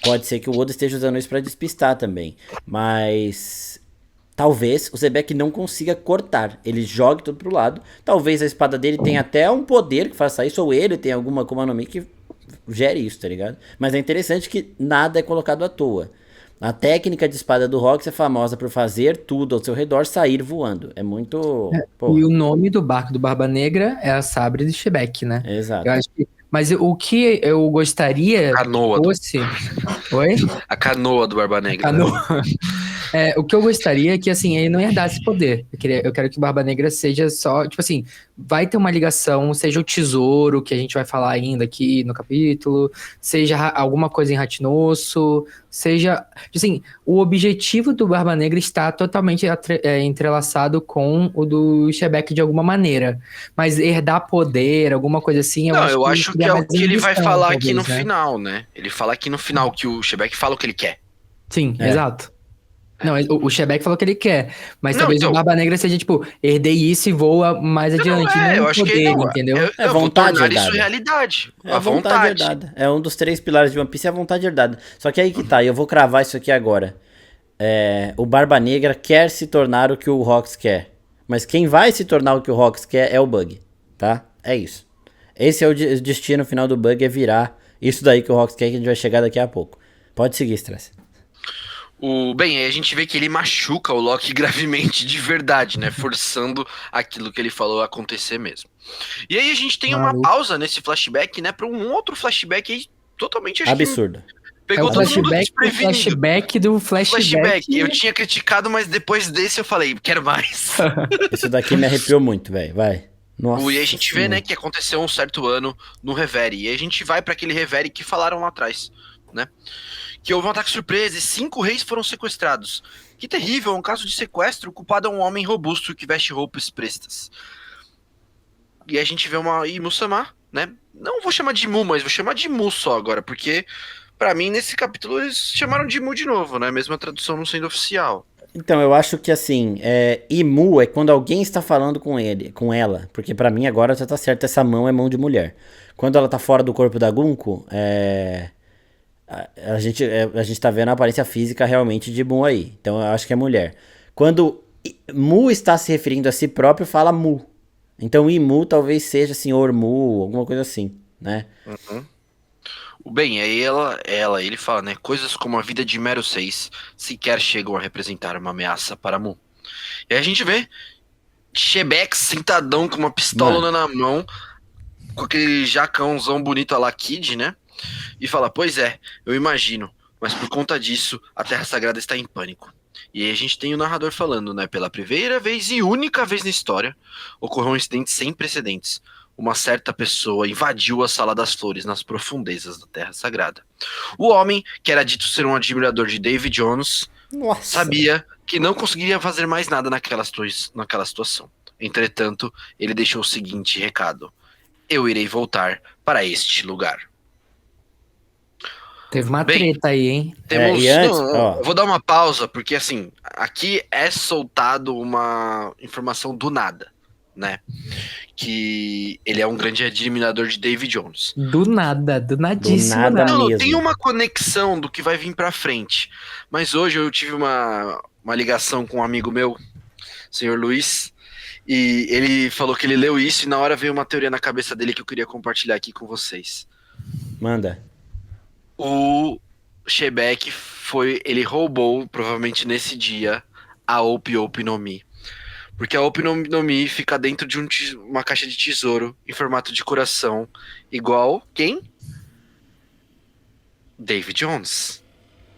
Pode ser que o Oda esteja usando isso pra despistar também. Mas talvez o Zebek não consiga cortar. Ele jogue tudo pro lado. Talvez a espada dele tenha até um poder que faça isso. Ou ele tem alguma Akuma no Mi que gere isso, tá ligado? Mas é interessante que nada é colocado à toa. A técnica de espada do Rox é famosa por fazer tudo ao seu redor sair voando. É muito... E o nome do barco do Barba Negra é a Sabre de Shebeck, né? Exato. Eu acho que... Mas o que eu gostaria Canoa que fosse... Oi? A canoa do Barba Negra. Canoa. O que eu gostaria é que, assim, ele não herdasse esse poder. Eu quero que o Barba Negra seja só, tipo assim, vai ter uma ligação, seja o tesouro, que a gente vai falar ainda aqui no capítulo, seja alguma coisa em Ratinosso, seja... Assim, o objetivo do Barba Negra está totalmente entrelaçado com o do Shebeck de alguma maneira. Mas herdar poder, alguma coisa assim, eu acho que é o que ele vai falar talvez, aqui no né? final, né? Ele fala aqui no final que o Shebeck fala o que ele quer. Sim, exato. Não, o Shebeck falou que ele quer, mas Não, talvez então... o Barba Negra seja, tipo, herdei isso e voa mais adiante. Não eu acho poder, que não, entendeu? Eu vou vontade tornar herdada. isso realidade. É a vontade herdada. É um dos 3 pilares de One Piece, é a vontade herdada. Só que aí que tá, e eu vou cravar isso aqui agora. O Barba Negra quer se tornar o que o Rox quer. Mas quem vai se tornar o que o Rox quer é o Bug, tá? É isso. Esse é o destino final do Bug, é virar isso daí que o Rox quer, que a gente vai chegar daqui a pouco. Pode seguir, Stress. Bem, aí a gente vê que ele machuca o Loki gravemente de verdade, né? Forçando aquilo que ele falou acontecer mesmo. E aí a gente tem uma pausa nesse flashback, né? Pra um outro flashback aí totalmente... Absurdo. Pegou todo mundo desprevenido. Flashback do flashback. Eu tinha criticado, mas depois desse eu falei, quero mais. Isso daqui me arrepiou muito, velho. Vai. Nossa. E aí a gente vê, né, que aconteceu um certo ano no Reverie. E aí a gente vai pra aquele Reverie que falaram lá atrás, né? Que houve um ataque surpresa e 5 reis foram sequestrados. Que terrível, um caso de sequestro. O culpado é um homem robusto que veste roupas prestas. E a gente vê uma Imu-sama, né? Não vou chamar de Imu, mas vou chamar de Imu só agora, porque pra mim nesse capítulo eles chamaram de Imu de novo, né? Mesmo a tradução não sendo oficial. Então, eu acho que assim, Imu é quando alguém está falando com ela. Porque pra mim agora já tá certo, essa mão é mão de mulher. Quando ela tá fora do corpo da Gunko, a gente tá vendo a aparência física realmente de Mu aí. Então eu acho que é mulher. Quando Mu está se referindo a si próprio, fala Mu. Então Imu talvez seja senhor Mu, alguma coisa assim, né? Uhum. Bem, aí ele fala, né? Coisas como a vida de Mero 6 sequer chegam a representar uma ameaça para Mu. E aí a gente vê Shebeck sentadão com uma pistola na mão, com aquele jacãozão bonito a la Kid, né? E fala, pois é, eu imagino, mas por conta disso, a Terra Sagrada está em pânico. E aí a gente tem o narrador falando, né? Pela primeira vez e única vez na história, ocorreu um incidente sem precedentes. Uma certa pessoa invadiu a Sala das Flores nas profundezas da Terra Sagrada. O homem, que era dito ser um admirador de David Jones, sabia que não conseguiria fazer mais nada naquela situação. Entretanto, ele deixou o seguinte recado: eu irei voltar para este lugar. Teve uma treta aí, hein? Temos, vou dar uma pausa, porque assim, aqui é soltado uma informação do nada, né? Que ele é um grande admirador de David Jones. Do nada, do nadíssimo. Do nada mesmo. Tem uma conexão do que vai vir pra frente. Mas hoje eu tive uma ligação com um amigo meu, senhor Luiz, e ele falou que ele leu isso e na hora veio uma teoria na cabeça dele que eu queria compartilhar aqui com vocês. Manda. O Shebeck ele roubou, provavelmente nesse dia, a Ope Ope no Mi. Porque a Ope no Mi fica dentro de uma caixa de tesouro em formato de coração, igual quem? David Jones.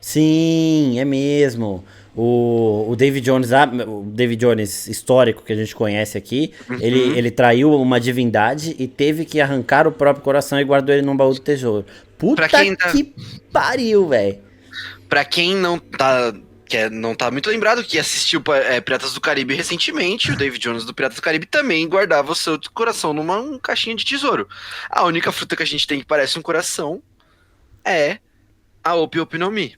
Sim, é mesmo. O David Jones, o David Jones histórico que a gente conhece aqui, ele traiu uma divindade e teve que arrancar o próprio coração e guardou ele num baú do tesouro. Puta que pariu, velho. Pra quem não tá muito lembrado, que assistiu Piratas do Caribe recentemente, o David Jones do Piratas do Caribe também guardava o seu coração numa caixinha de tesouro. A única fruta que a gente tem que parece um coração é a Opi Opi no Mi.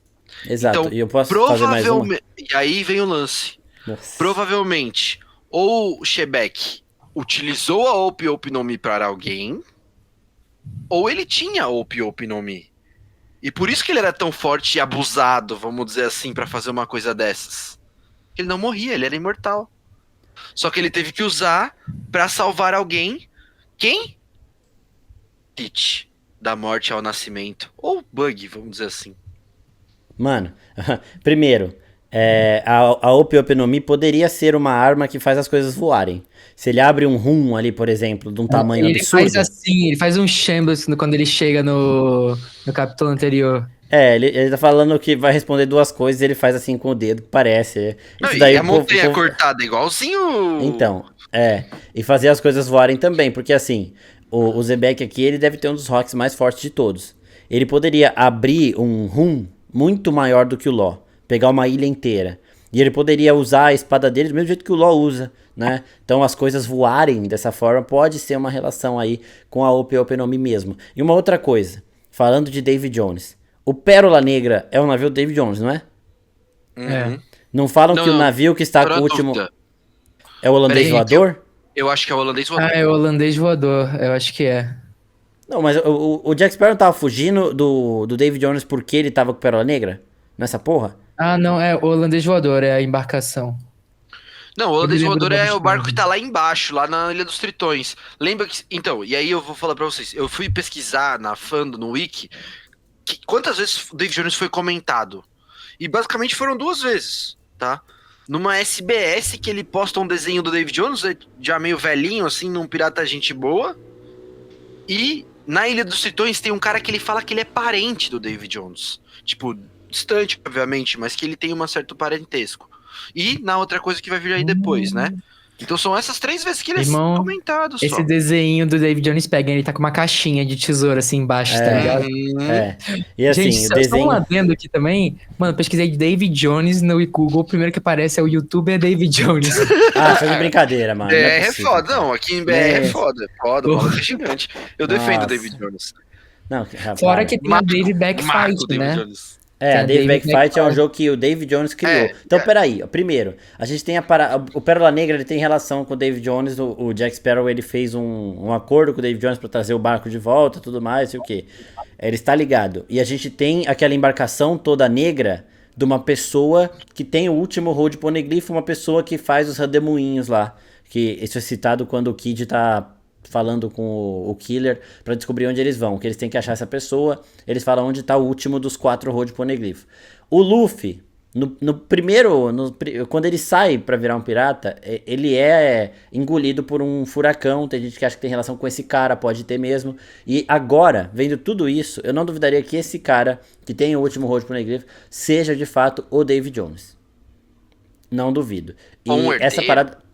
Exato, então, e eu posso fazer mais uma? E aí vem o lance. Nossa. Provavelmente, ou o Shebeck utilizou a Opi Opi no Mi para alguém, ou ele tinha a Opi Opi no Mi. E por isso que ele era tão forte e abusado, vamos dizer assim, pra fazer uma coisa dessas. Ele não morria, ele era imortal. Só que ele teve que usar pra salvar alguém. Quem? Stitch. Da morte ao nascimento. Ou Bug, vamos dizer assim. Mano, primeiro, a Opi Opi no Mi poderia ser uma arma que faz as coisas voarem. Se ele abre um rum ali, por exemplo, de um tamanho absurdo... Ele faz assim, ele faz um shambles quando ele chega no capítulo anterior. Ele tá falando que vai responder duas coisas e ele faz assim com o dedo, parece. Não, Isso daí e a montanha cortada igualzinho... Então, e fazer as coisas voarem também, porque assim, o Zebek aqui, ele deve ter um dos rocks mais fortes de todos. Ele poderia abrir um rum muito maior do que o Law, pegar uma ilha inteira. E ele poderia usar a espada dele do mesmo jeito que o Law usa, né? Então as coisas voarem dessa forma pode ser uma relação aí com a Opi Opi no Mi mesmo. E uma outra coisa, falando de David Jones. O Pérola Negra é o navio do David Jones, não é? Uhum. Não falam que o navio que está com o último... É o holandês voador? Eu acho que é o holandês voador. É o holandês voador, eu acho que é. Não, mas o Jack Sparrow tava fugindo do David Jones porque ele tava com Pérola Negra? Nessa porra? Ah, não, é o holandês voador, é a embarcação. Não, o holandês voador é o barco que tá lá embaixo, lá na Ilha dos Tritões. Lembra que... Então, e aí eu vou falar pra vocês. Eu fui pesquisar na Fandom, no Wiki, quantas vezes o David Jones foi comentado. E basicamente foram 2 vezes, tá? Numa SBS que ele posta um desenho do David Jones, já meio velhinho, assim, num pirata gente boa. E na Ilha dos Tritões tem um cara que ele fala que ele é parente do David Jones. Tipo, distante, obviamente, mas que ele tem um certo parentesco. E na outra coisa que vai vir aí depois, né? Então são essas 3 vezes que ele é comentado só. Esse desenho do David Jones pega, ele tá com uma caixinha de tesouro assim embaixo, tá ligado? E assim, gente, o desenho... só um adendo aqui também. Mano, pesquisei David Jones no Google, o primeiro que aparece é o youtuber David Jones. Foi de brincadeira, mano. É foda, não, aqui em BR é foda. Foda, o maluco é gigante. Eu defendo o David Jones. Não, fora que tem a David Backfight, né? Jones. A David Backfight é um jogo que o David Jones criou. Então, peraí, ó, primeiro, a gente tem o Pérola Negra, ele tem relação com o David Jones, o Jack Sparrow, ele fez um acordo com o David Jones pra trazer o barco de volta, tudo mais, sei o quê. Ele está ligado. E a gente tem aquela embarcação toda negra de uma pessoa que tem o último Road Poneglyph, uma pessoa que faz os redemoinhos lá, que isso é citado quando o Kid tá falando com o Killer pra descobrir onde eles vão, que eles têm que achar essa pessoa. Eles falam onde tá o último dos 4 Road Poneglyph. O Luffy, quando ele sai pra virar um pirata, ele é engolido por um furacão. Tem gente que acha que tem relação com esse cara, pode ter mesmo. E agora, vendo tudo isso, eu não duvidaria que esse cara, que tem o último Road Poneglyph, seja de fato o David Jones. Não duvido. E essa parada...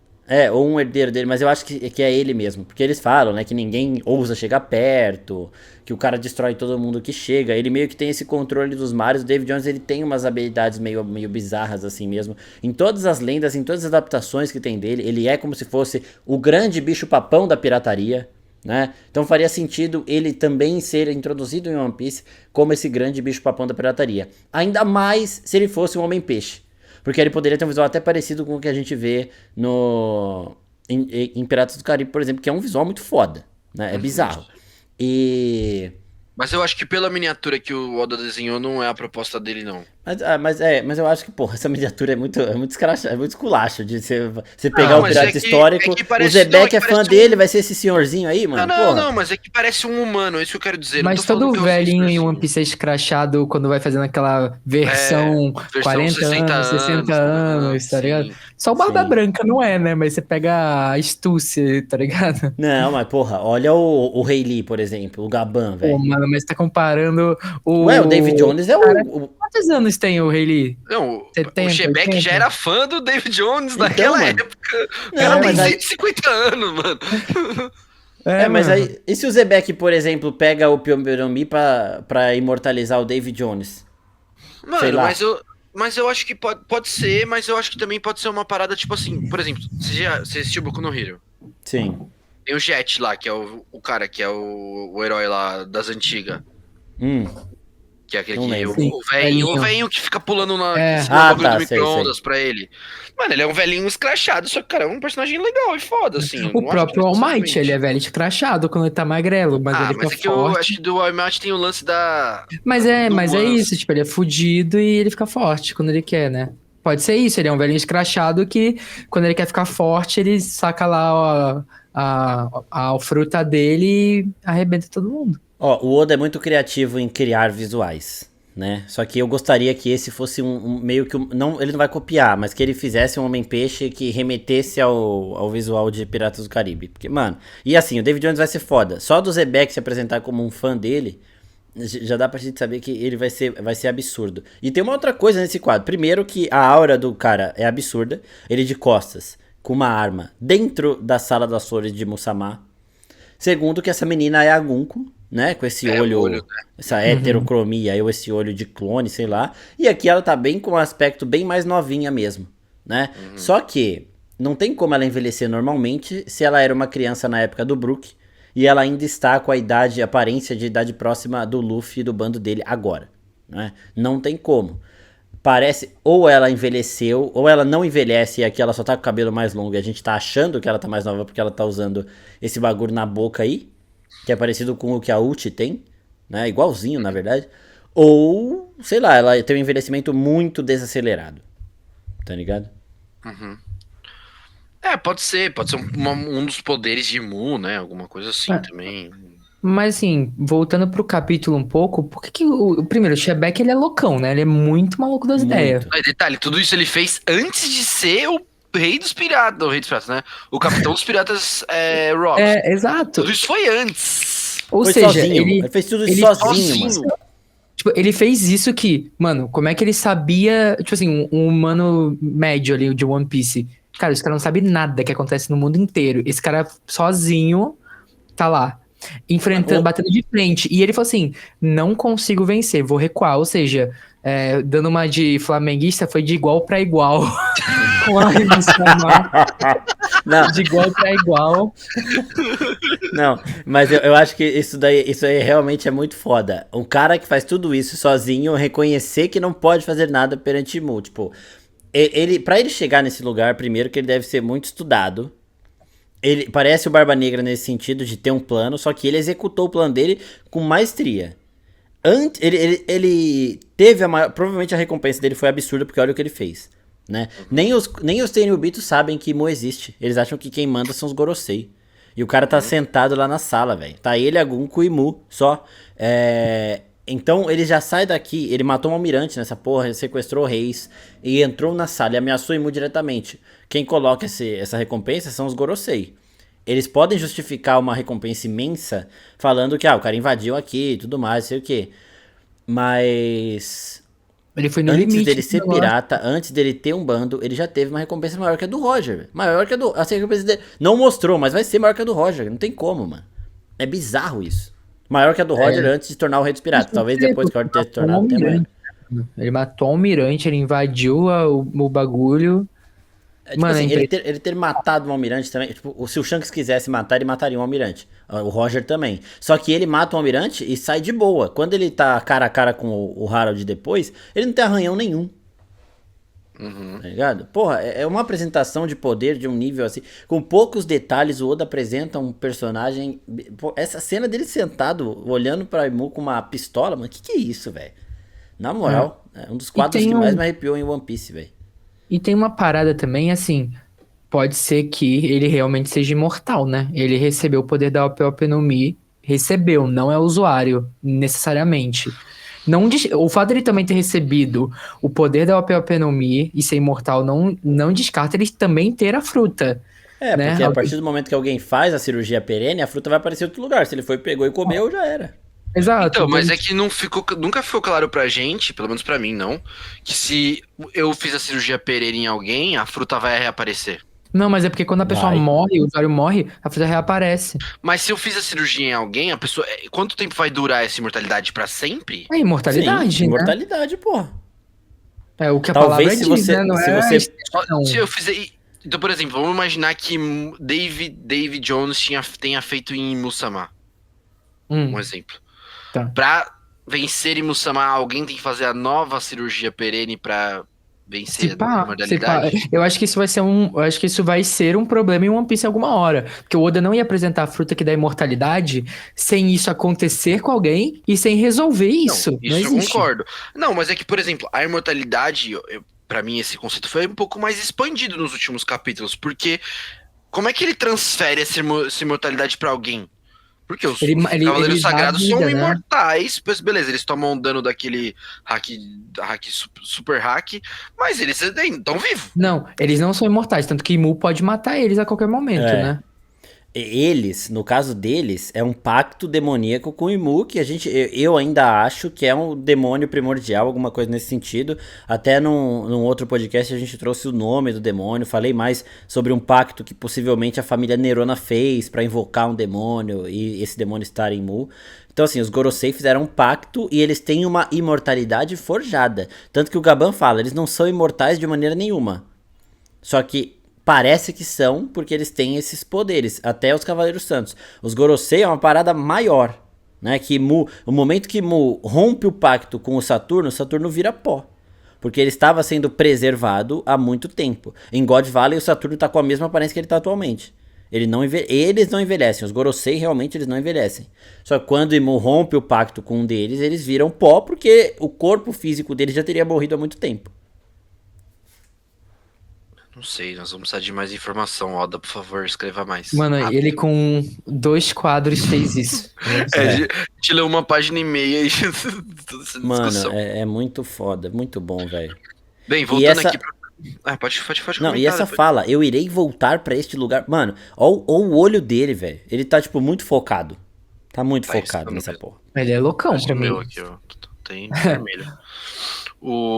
ou um herdeiro dele, mas eu acho que é ele mesmo. Porque eles falam, né, que ninguém ousa chegar perto, que o cara destrói todo mundo que chega. Ele meio que tem esse controle dos mares. O David Jones, ele tem umas habilidades meio bizarras assim mesmo. Em todas as lendas, em todas as adaptações que tem dele, ele é como se fosse o grande bicho-papão da pirataria, né? Então faria sentido ele também ser introduzido em One Piece como esse grande bicho-papão da pirataria. Ainda mais se ele fosse um Homem-Peixe. Porque ele poderia ter um visual até parecido com o que a gente vê em Piratas do Caribe, por exemplo, que é um visual muito foda, né? É bizarro. Mas eu acho que pela miniatura que o Oda desenhou, não é a proposta dele, não. Mas eu acho que, porra, essa miniatura é muito esculacho de você pegar o pirata histórico. O Zebek é fã dele, vai ser esse senhorzinho aí, mano? Não, mas é que parece um humano, é isso que eu quero dizer. Mas todo velhinho em One Piece é escrachado quando vai fazendo aquela versão 40 anos, 60 anos, tá ligado? Só o Barba Branca não é, né? Mas você pega a astúcia, tá ligado? Não, mas porra, olha o Rei Lee, por exemplo, o Gaban, velho. Pô, mano, mas tá comparando o David Jones é Quantos anos Jones tem, o Hayley? Não, o 70, Shebeck 80. já era fã do David Jones Então, naquela mano. época. O Não, cara tem mas aí- 150 anos, mano. Mas mano. aí, e se o Zebek, por exemplo, pega o Pyongyang pra imortalizar o David Jones? Sei Mano, lá. mas eu acho que pode ser, mas eu acho que também pode ser uma parada tipo assim, por exemplo, você assistiu Boku no Hero? Sim. Tem o Jet lá, que é o cara, que é o herói lá das antigas. Hum. Que é aquele Não que lembro. Sim, o velhinho. velhinho que fica pulando É. em cima do bagulho tá, do sei, micro-ondas pra ele. Mano, ele é um velhinho escrachado, só que, cara, é um personagem legal e foda, assim. eu O não acho próprio All Might, necessariamente. ele é velho escrachado quando ele tá magrelo, mas ele Mas fica é que eu forte. acho que do All Might tem o lance da. Mas é nuance. isso, tipo, ele é fudido e ele fica forte quando ele quer, né? Pode ser isso, ele é um velhinho escrachado que quando ele quer ficar forte, ele saca lá a fruta dele e arrebenta todo mundo. Ó, o Oda é muito criativo em criar visuais, né? Só que eu gostaria que esse fosse meio que não, ele não vai copiar, mas que ele fizesse um Homem-Peixe que remetesse ao visual de Piratas do Caribe. Porque, mano, e assim, o David Jones vai ser foda. Só do Zebek se apresentar como um fã dele, já dá pra gente saber que ele vai ser absurdo. E tem uma outra coisa nesse quadro. Primeiro que a aura do cara é absurda. Ele de costas, com uma arma, dentro da Sala das Flores de Musama. Segundo que essa menina é a Gunko, né? Com esse olho, né? essa heterocromia, ou esse olho de clone, sei lá. E aqui ela tá bem com um aspecto bem mais novinha mesmo, né? Só que não tem como ela envelhecer normalmente se ela era uma criança na época do Brook e ela ainda está com a aparência de idade próxima do Luffy e do bando dele agora, né? Não tem como. Parece, ou ela envelheceu, ou ela não envelhece e aqui ela só tá com o cabelo mais longo e a gente tá achando que ela tá mais nova porque ela tá usando esse bagulho na boca aí, que é parecido com o que a Uchi tem, né? Igualzinho, na verdade. Ou, sei lá, ela tem um envelhecimento muito desacelerado. Tá ligado? Pode ser um dos poderes de Mu, né? Alguma coisa assim também. Mas assim, voltando pro capítulo um pouco, por que primeiro, o Shebeck, ele é loucão, né? Ele é muito maluco das Muito. ideias. Aí, detalhe, tudo isso ele fez antes de ser o rei dos piratas, né? O capitão dos piratas Rock. Exato. Tudo isso foi antes. Ou Foi seja, sozinho. Ele fez tudo isso sozinho, mano. Tipo, ele fez isso que, mano, como é que ele sabia, tipo assim, um humano médio ali de One Piece. Cara, esse cara não sabe nada que acontece no mundo inteiro. Esse cara sozinho tá lá, enfrentando, batendo de frente. E ele falou assim, não consigo vencer, vou recuar. Ou seja, dando uma de flamenguista, foi de igual pra igual. Com a Não, de igual pra igual. não, mas eu acho que isso aí realmente é muito foda. Um cara que faz tudo isso sozinho, reconhecer que não pode fazer nada perante Mu. Tipo, pra ele chegar nesse lugar, primeiro que ele deve ser muito estudado. Ele parece o Barba Negra nesse sentido de ter um plano, só que ele executou o plano dele com maestria. Ele teve provavelmente a recompensa dele foi absurda, porque olha o que ele fez, né? Nem os Tenryubitos sabem que Mu existe. Eles acham que quem manda são os Gorosei. E o cara tá sentado lá na sala, velho. Tá ele, a Gunko e Mu, só. Então ele já sai daqui, ele matou um almirante nessa porra, ele sequestrou reis e entrou na sala e ameaçou Mu diretamente. Quem coloca essa recompensa são os Gorosei. Eles podem justificar uma recompensa imensa falando que o cara invadiu aqui e tudo mais, sei o que. Mas Ele foi no antes limite dele desse ser negócio. pirata, antes dele ter um bando, ele já teve uma recompensa maior que a do Roger. Véio. Maior que a do... Essa recompensa dele não mostrou, mas vai ser maior que a do Roger. Não tem como, mano. É bizarro isso. Maior que a do Roger antes de tornar o Rei dos Piratas. Talvez depois que o Roger ter se tornado até maior. Ele matou o almirante, ele invadiu o bagulho. Tipo Mano, assim, ele ter matado um almirante também. Tipo, se o Shanks quisesse matar, ele mataria um almirante. O Roger também. Só que ele mata um almirante e sai de boa. Quando ele tá cara a cara com o Harold depois, ele não tem arranhão nenhum. Tá ligado? Porra, é uma apresentação de poder de um nível assim. Com poucos detalhes, o Oda apresenta um personagem. Pô, essa cena dele sentado, olhando pra Mu com uma pistola, mano, que é isso, velho? Na moral, é um dos quadros que mais me arrepiou em One Piece, velho. E tem uma parada também, assim, pode ser que ele realmente seja imortal, né? Ele recebeu o poder da Ope no Mi, recebeu, não é usuário, necessariamente. O fato de ele também ter recebido o poder da Ope no Mi e ser imortal não descarta ele também ter a fruta. Né? Porque a partir do momento que alguém faz a cirurgia perene, a fruta vai aparecer em outro lugar. Se ele foi, pegou e comeu, já era. Exato. Então, mas é que nunca ficou claro pra gente, pelo menos pra mim, não, que se eu fiz a cirurgia pereira em alguém, a fruta vai reaparecer. Não, mas é porque quando a pessoa Vai. morre, o usuário morre, a fruta reaparece. Mas se eu fiz a cirurgia em alguém, a pessoa. Quanto tempo vai durar essa imortalidade? Pra sempre? É imortalidade, Sim, né? imortalidade, porra. É o que a Talvez palavra se diz, você- né? Não se é você- exceção. Se eu fizer. Então, por exemplo, vamos imaginar que David Jones tenha feito em Musama. Um exemplo. Tá. Pra vencer em Musama, alguém tem que fazer a nova cirurgia perene pra vencer Se a pá, imortalidade? eu acho que isso vai ser eu acho que isso vai ser um problema em One Piece em alguma hora, porque o Oda não ia apresentar a fruta que dá imortalidade sem isso acontecer com alguém e sem resolver isso. Não, Não isso eu existe. concordo. Não, mas é que, por exemplo, a imortalidade, pra mim, esse conceito foi um pouco mais expandido nos últimos capítulos, porque como é que ele transfere essa imortalidade pra alguém? Porque os Cavaleiros Ele dá Sagrados vida, são né? imortais, pois beleza, eles tomam dano daquele super hack, mas eles estão vivos. Não, eles não são imortais, tanto que Imu pode matar eles a qualquer momento, É. né? Eles, no caso deles, é um pacto demoníaco com o Imu, que eu ainda acho que é um demônio primordial, alguma coisa nesse sentido. Até num outro podcast a gente trouxe o nome do demônio, falei mais sobre um pacto que possivelmente a família Nerona fez pra invocar um demônio e esse demônio estar em Mu. Então assim, os Gorosei fizeram um pacto e eles têm uma imortalidade forjada. Tanto que o Gaban fala, eles não são imortais de maneira nenhuma. Só que parece que são, porque eles têm esses poderes, até os Cavaleiros Santos. Os Gorosei é uma parada maior, né? Que o momento que Mu rompe o pacto com o Saturno vira pó. Porque ele estava sendo preservado há muito tempo. Em God Valley, o Saturno tá com a mesma aparência que ele tá atualmente. Eles não envelhecem. Os Gorosei realmente eles não envelhecem. Só que quando Imu rompe o pacto com um deles, eles viram pó, porque o corpo físico deles já teria morrido há muito tempo. Não sei, nós vamos precisar de mais informação, Oda, por favor, escreva mais. Mano, Rápido. ele com 2 quadros fez isso. A gente leu uma página e meia e toda essa Mano, discussão. é muito foda, muito bom, velho. Bem, voltando essa- aqui pra... pode Não, comentar e essa depois. fala, eu irei voltar pra este lugar. Mano, ó o olho dele, velho. Ele tá, tipo, muito focado. Tá muito Tá, isso focado tá nessa mesmo. porra. Ele é loucão Esse pra mim. meu aqui, ó. Tem vermelho.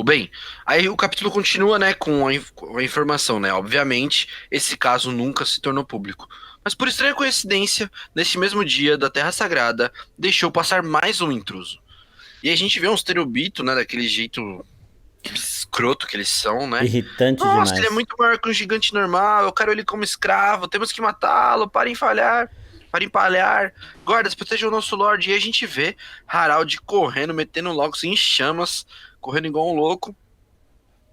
Bem, aí o capítulo continua, né, com a informação, né? Obviamente, esse caso nunca se tornou público. Mas por estranha coincidência, neste mesmo dia da Terra Sagrada, deixou passar mais um intruso. E aí a gente vê uns Terubito, né, daquele jeito escroto que eles são, né? Irritante Nossa, demais. ele é muito maior que um gigante normal, eu quero ele como escravo, temos que matá-lo, para empalhar. Guardas, protejam o nosso Lorde. E a gente vê Harald correndo, metendo logo em chamas, correndo igual um louco.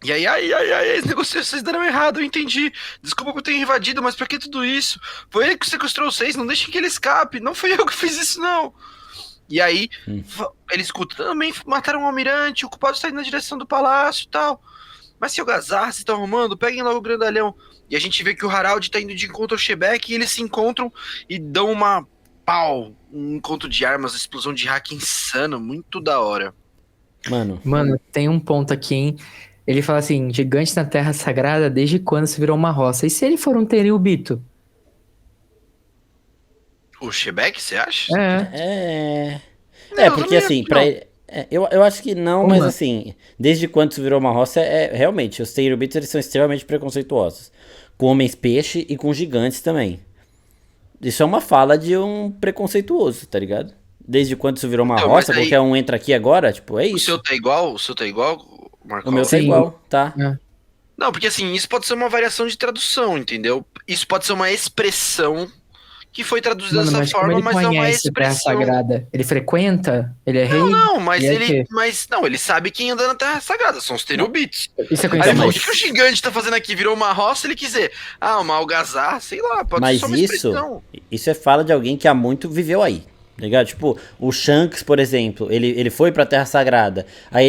E aí, as negociações deram errado, eu entendi. Desculpa por ter invadido, mas pra que tudo isso? Foi ele que sequestrou vocês, não deixem que ele escape. Não foi eu que fiz isso, não. E aí, ele escuta, também mataram o almirante, o culpado está indo na direção do palácio e tal. Mas se o Gazar, vocês estão arrumando, peguem logo o grandalhão. E a gente vê que o Harald tá indo de encontro ao Shebeck e eles se encontram e dão um encontro de armas, explosão de hack insano, muito da hora. Mano, tem um ponto aqui, hein? Ele fala assim, gigante na Terra Sagrada, desde quando se virou uma roça? E se ele for um Tenryubito? O Shebeck, você acha? É. Não, Porque também assim, acho que pra não. ele. Eu acho que não, Uma. mas assim, desde quando isso virou uma roça, realmente, os Tenryubitos eles são extremamente preconceituosos. Com homens peixe e com gigantes também. Isso é uma fala de um preconceituoso, tá ligado? Desde quando isso virou uma Então, mas roça, aí- qualquer um entra aqui agora, tipo, é O seu isso. tá igual? O seu tá igual, Marco? O meu tá Sim. igual, tá? Não, porque assim, isso pode ser uma variação de tradução, entendeu? Isso pode ser uma expressão que foi traduzida Mano, dessa mas como forma, ele mas é uma conhece a Terra expressão. Sagrada? Ele frequenta? Ele é rei? Não, mas Ele é o quê? ele sabe quem anda na Terra Sagrada, são os Terubitos. Isso é Aí ele conhecimento. falou, o que o gigante tá fazendo aqui? Virou uma roça, ele quiser. Uma algazarra, sei lá, pode ser Mas só uma expressão. isso é fala de alguém que há muito viveu aí, tá ligado? Tipo, o Shanks, por exemplo, ele foi pra Terra Sagrada, aí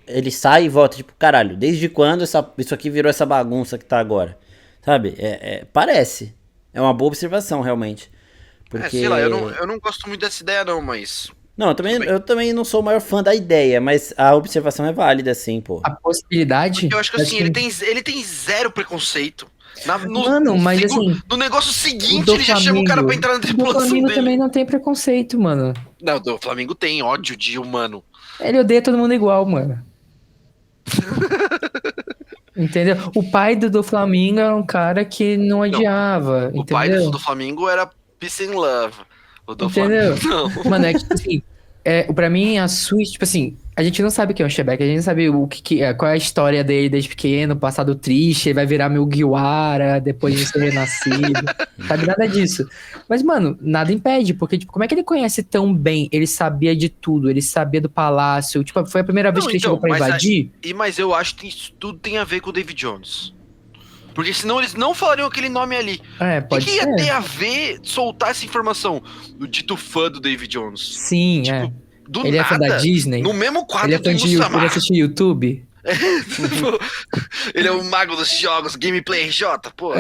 ele sai e volta, tipo, caralho, desde quando isso aqui virou essa bagunça que tá agora? Sabe? Parece. É uma boa observação, realmente. Porque... Sei lá, eu não gosto muito dessa ideia não, mas... Não, eu também não sou o maior fã da ideia, mas a observação é válida, sim, pô. A possibilidade... Porque eu acho que assim, ele tem zero preconceito. Mano, mas assim, no negócio o seguinte ele já chama o cara pra entrar na o tripulação Doflamingo dele. também não tem preconceito, mano. Não, o Flamengo tem ódio de humano. Ele odeia todo mundo igual, mano. Entendeu? O pai do Flamengo era um cara que não odiava, O pai entendeu? do Flamengo era Peace and Love. O do Entendeu? Flamengo, não. Mano, é que, tipo assim, pra mim, a sua, tipo assim, a gente não sabe quem é o Shebeck, a gente não sabe qual é a história dele desde pequeno, passado triste, ele vai virar Mugiwara depois de ser renascido, sabe nada disso. Mas, mano, nada impede, porque, tipo, como é que ele conhece tão bem? Ele sabia de tudo, ele sabia do palácio, tipo, foi a primeira vez Não, que ele chegou pra invadir? Mas eu acho que isso tudo tem a ver com o David Jones. Porque senão eles não falariam aquele nome ali. O Pode que ia ser. ter a ver soltar essa informação? O dito fã do David Jones. Sim, Tipo, do ele é fã da nada, Disney? no mesmo quadro Ele é fã do de Musamar. ele assiste YouTube? Ele é o mago dos jogos, Gameplay RJ, pô.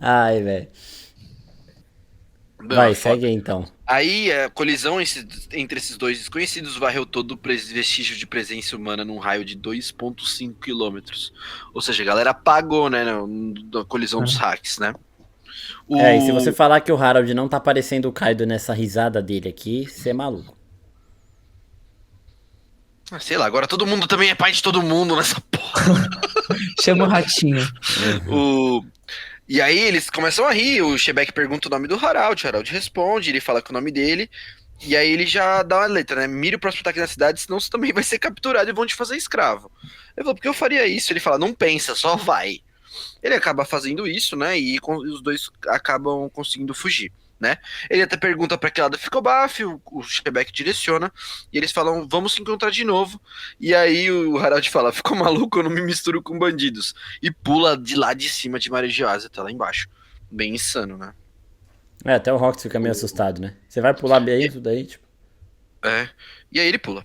Ai, velho. Não, Vai, é foda. segue aí então. Aí a colisão entre esses dois desconhecidos varreu todo o vestígio de presença humana num raio de 2,5 quilômetros. Ou seja, a galera apagou, né, na colisão dos hacks, né? E se você falar que o Harold não tá parecendo o Kaido nessa risada dele aqui, você é maluco. Sei lá, agora todo mundo também é pai de todo mundo nessa porra. Chama o ratinho. E aí eles começam a rir, o Shebeck pergunta o nome do Harald, o Harald responde, ele fala com o nome dele, e aí ele já dá uma letra, né? Mire o próximo ataque na cidade, senão você também vai ser capturado e vão te fazer escravo. Ele falou, por que eu faria isso? Ele fala, não pensa, só vai. Ele acaba fazendo isso, né? E os dois acabam conseguindo fugir, né? Ele até pergunta pra que lado fica o Baf, o Shebeck direciona, e eles falam, vamos se encontrar de novo. E aí o Harald fala, ficou maluco, eu não me misturo com bandidos. E pula de lá de cima de Maresiasa até lá embaixo. Bem insano, né? Até o Rox fica meio assustado, né? Você vai pular bem isso daí, tipo. E aí ele pula.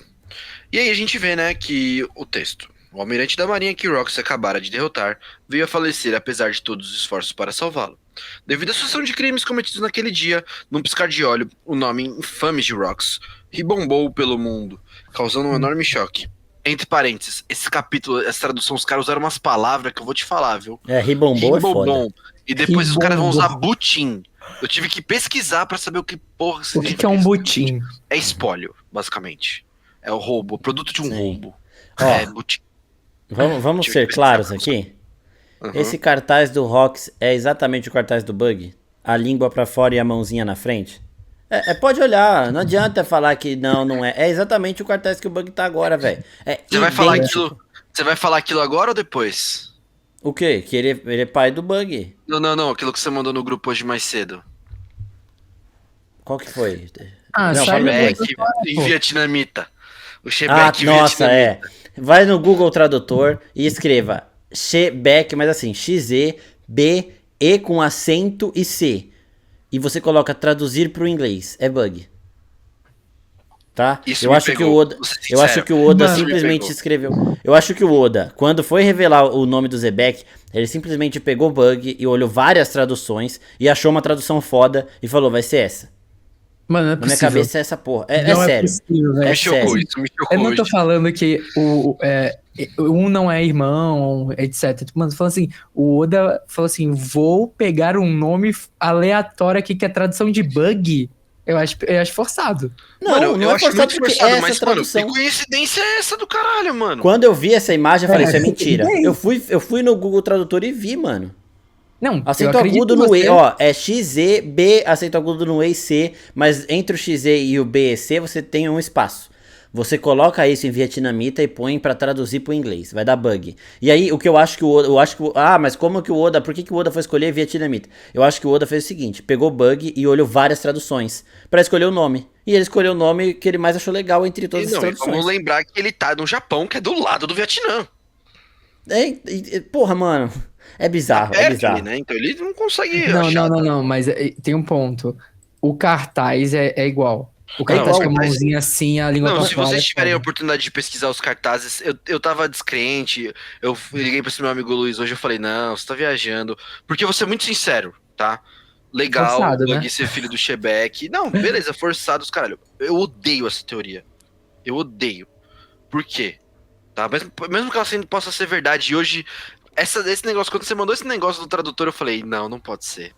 E aí a gente vê, né, que o texto. O almirante da marinha que Rox acabara de derrotar veio a falecer apesar de todos os esforços para salvá-lo. Devido à sucessão de crimes cometidos naquele dia, num piscar de olho, o nome infame de Rox ribombou pelo mundo, causando um enorme choque. Entre parênteses, esse capítulo, essa tradução, os caras usaram umas palavras que eu vou te falar, viu? Ribombou é foda. E depois os caras vão Ribombou. usar butim. Eu tive que pesquisar pra saber o que porra O significa que é um isso. butim? É espólio, basicamente. É o roubo, o produto de um Sim. roubo. Ó, É butim. Vamos Tive ser que claros pesquisar. aqui? Uhum. Esse cartaz do Rox é exatamente o cartaz do Bug? A língua pra fora e a mãozinha na frente? Pode olhar, não adianta falar que não é. É exatamente o cartaz que o Bug tá agora, velho. Você vai falar idêntico. aquilo. Você vai falar aquilo agora ou depois? O quê? Que ele é pai do Bug. Não, aquilo que você mandou no grupo hoje mais cedo. Qual que foi? Ah, Não, sai fala do depois. Shebeck pô. em vietnamita. O Ah, Shebeck nossa, vietnamita. Vai no Google Tradutor e escreva Shebeck, mas assim, X-E-B, E com acento e C. E você coloca traduzir pro inglês. É Bug. Tá? Isso Eu me acho que pegou, o Oda, vou ser eu acho sincero. que o Oda Mano, simplesmente me pegou. escreveu. Eu acho que o Oda, quando foi revelar o nome do Zebek, ele simplesmente pegou Bug e olhou várias traduções e achou uma tradução foda e falou, vai ser essa. Mano, não é Na minha possível. cabeça é essa porra. É Não é sério. possível, velho. É Me chocou sério. isso, me chocou Eu não tô hoje. falando que um não é irmão, etc. Mano, falando assim, o Oda falou assim: vou pegar um nome aleatório aqui que é tradução de bug. Eu acho forçado. Não, eu é acho forçado muito porque forçado, é essa mas, tradução. mano, que coincidência é essa do caralho, mano? Quando eu vi essa imagem, eu falei, isso é É, mentira. bem. Eu fui no Google Tradutor e vi, mano. Não, Acento eu acredito agudo em no E, você. ó, é XE, B, acento agudo no E e C, mas entre o XE e o B e C você tem um espaço. Você coloca isso em vietnamita e põe pra traduzir pro inglês, vai dar bug. E aí, o que eu acho que o Oda, mas como que o Oda, por que o Oda foi escolher vietnamita? Eu acho que o Oda fez o seguinte, pegou bug e olhou várias traduções pra escolher o nome. E ele escolheu o nome que ele mais achou legal entre todas as E traduções. vamos lembrar que ele tá no Japão, que é do lado do Vietnã. Porra, mano, é bizarro, é Perto bizarro. ali, né? Então ele não consegue Não, achar. não, mas tem um ponto. O cartaz é igual. O cartaz igual, com a mas- mãozinha assim, a língua Não, pra se fora. vocês é tiverem a foda. oportunidade de pesquisar os cartazes, eu tava descrente, eu liguei pra esse meu amigo Luiz hoje, eu falei, não, você tá viajando. Porque eu vou ser muito sincero, tá? Legal, Forçado, o Bug né? ser filho do Shebeck. Não, beleza, forçados, caralho. Eu odeio essa teoria. Eu odeio. Por quê? Tá? Mesmo que ela possa ser verdade, e hoje, esse negócio, quando você mandou esse negócio do tradutor, eu falei, não pode ser.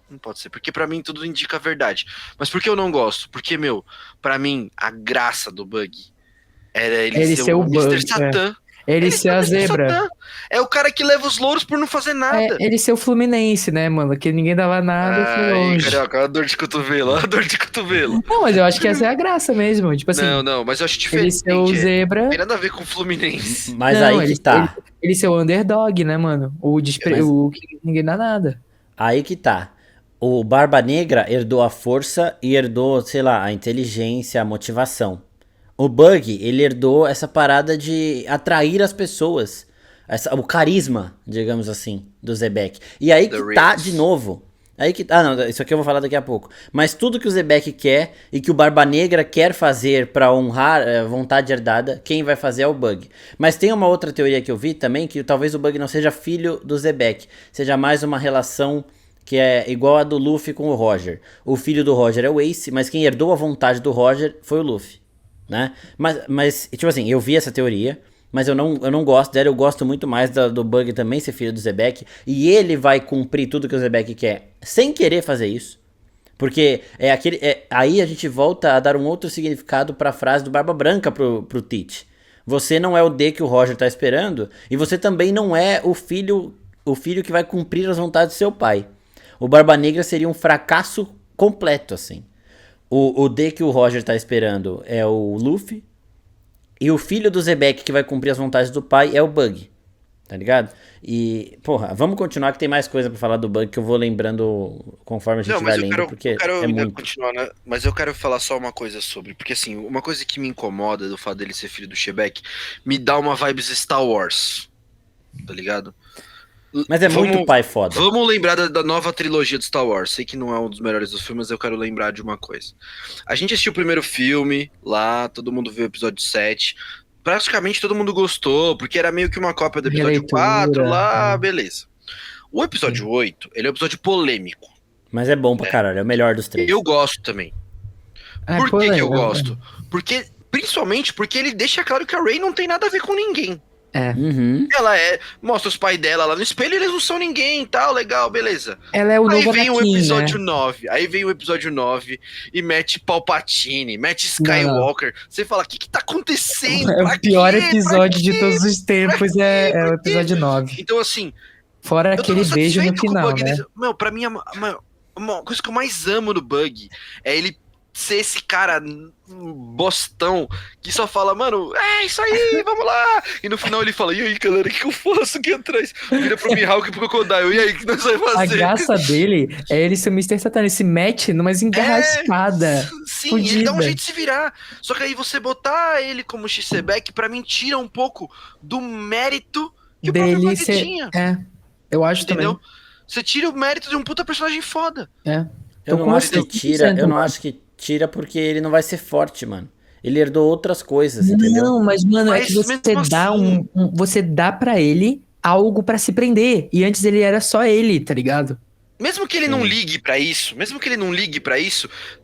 Não pode ser, porque pra mim tudo indica a verdade. Mas por que eu não gosto? Porque, meu, pra mim, a graça do Bug era ele Ele ser ser o o Mr. Bug, Satan. Ele Ele ser ser o a Mr. zebra. Satan. É o cara que leva os louros por não fazer nada. Ele ser o Fluminense, né, mano? Que ninguém dava nada e foi Ai, longe. carioca, olha a dor de cotovelo, olha a dor de cotovelo. Não, mas eu acho que essa é a graça mesmo. Tipo assim, Não, mas eu acho ele diferente. ser o zebra. Não tem nada a ver com o Fluminense. Mas Não, aí que tá. ele ser o underdog, né, mano? Mas O que ninguém dá nada. aí que tá. O Barba Negra herdou a força e herdou, sei lá, a inteligência, a motivação. O Bug, ele herdou essa parada de atrair as pessoas. O carisma, digamos assim, do Zebek. E aí The que tá Race. de novo. Aí que, não, isso aqui eu vou falar daqui a pouco. Mas tudo que o Zebek quer e que o Barba Negra quer fazer pra honrar a vontade herdada, quem vai fazer é o Bug. Mas tem uma outra teoria que eu vi também, que talvez o Bug não seja filho do Zebek, seja mais uma relação que é igual a do Luffy com o Roger. O filho do Roger é o Ace, mas quem herdou a vontade do Roger foi o Luffy, né? Mas tipo assim, eu vi essa teoria, mas eu não gosto dela, eu gosto muito mais do Bug também ser filho do Zebek, e ele vai cumprir tudo que o Zebek quer, sem querer fazer isso. Porque aí a gente volta a dar um outro significado pra frase do Barba Branca pro Teach. Você não é o D que o Roger tá esperando, e você também não é o filho que vai cumprir as vontades do seu pai. O Barba Negra seria um fracasso completo, assim. O D que o Roger tá esperando é o Luffy. E o filho do Zebek que vai cumprir as vontades do pai é o Bug. Tá ligado? E, porra, vamos continuar que tem mais coisa pra falar do Bug que eu vou lembrando conforme a gente Não, vai mas lendo, porque eu quero é ainda muito. continuar, né? Mas eu quero falar só uma coisa sobre. Porque, assim, uma coisa que me incomoda do fato dele ser filho do Shebeck me dá uma vibes Star Wars. Tá ligado? Mas é muito pai foda. Vamos lembrar da nova trilogia do Star Wars. Sei que não é um dos melhores dos filmes, mas eu quero lembrar de uma coisa. A gente assistiu o primeiro filme lá, todo mundo viu o episódio 7. Praticamente todo mundo gostou, porque era meio que uma cópia do episódio Releitura, 4 lá, né? beleza. O episódio 8, ele é um episódio polêmico. Mas é bom pra caralho, é o melhor dos três. Eu gosto também. Por que eu gosto? Porque, principalmente porque ele deixa claro que a Rey não tem nada a ver com ninguém. Uhum. Ela mostra os pais dela lá no espelho e eles não são ninguém e tal, legal, beleza. Ela é o Aí novo vem o Anakin, episódio né? 9. Aí vem o episódio 9 e mete Palpatine, mete Skywalker. Você fala, o que tá acontecendo? É Pra o pior quê? episódio de todos os tempos, é Pra o quê? episódio 9. Então, assim, Fora eu tô aquele beijo no satisfeito com o final, Bug. né? Meu, pra mim, uma coisa que eu mais amo no Bug é ele ser esse cara bostão que só fala, mano, é isso aí, vamos lá. E no final ele fala, e aí, galera, o que eu faço aqui atrás? Vira pro Mihawk e pro Crocodile, e aí, o que nós vamos A fazer? graça dele é ele ser o Mr. Satan, ele se mete numas engarrascadas. Sim, ele dá um fudida. jeito de se virar. Só que aí você botar ele como X-Beck, pra mim, tira um pouco do mérito que o próprio Dele Bug ser. tinha. Eu acho Entendeu? também. Você tira o mérito de um puta personagem foda. Eu Tô não com acho você, que tira, 100%, eu não mano. acho que tira porque ele não vai ser forte, mano. Ele herdou outras coisas, entendeu? Não, mas, mano, é Mas que você mesmo dá assim- você dá pra ele algo pra se prender. E antes ele era só ele, tá ligado? Mesmo que ele não ligue pra isso,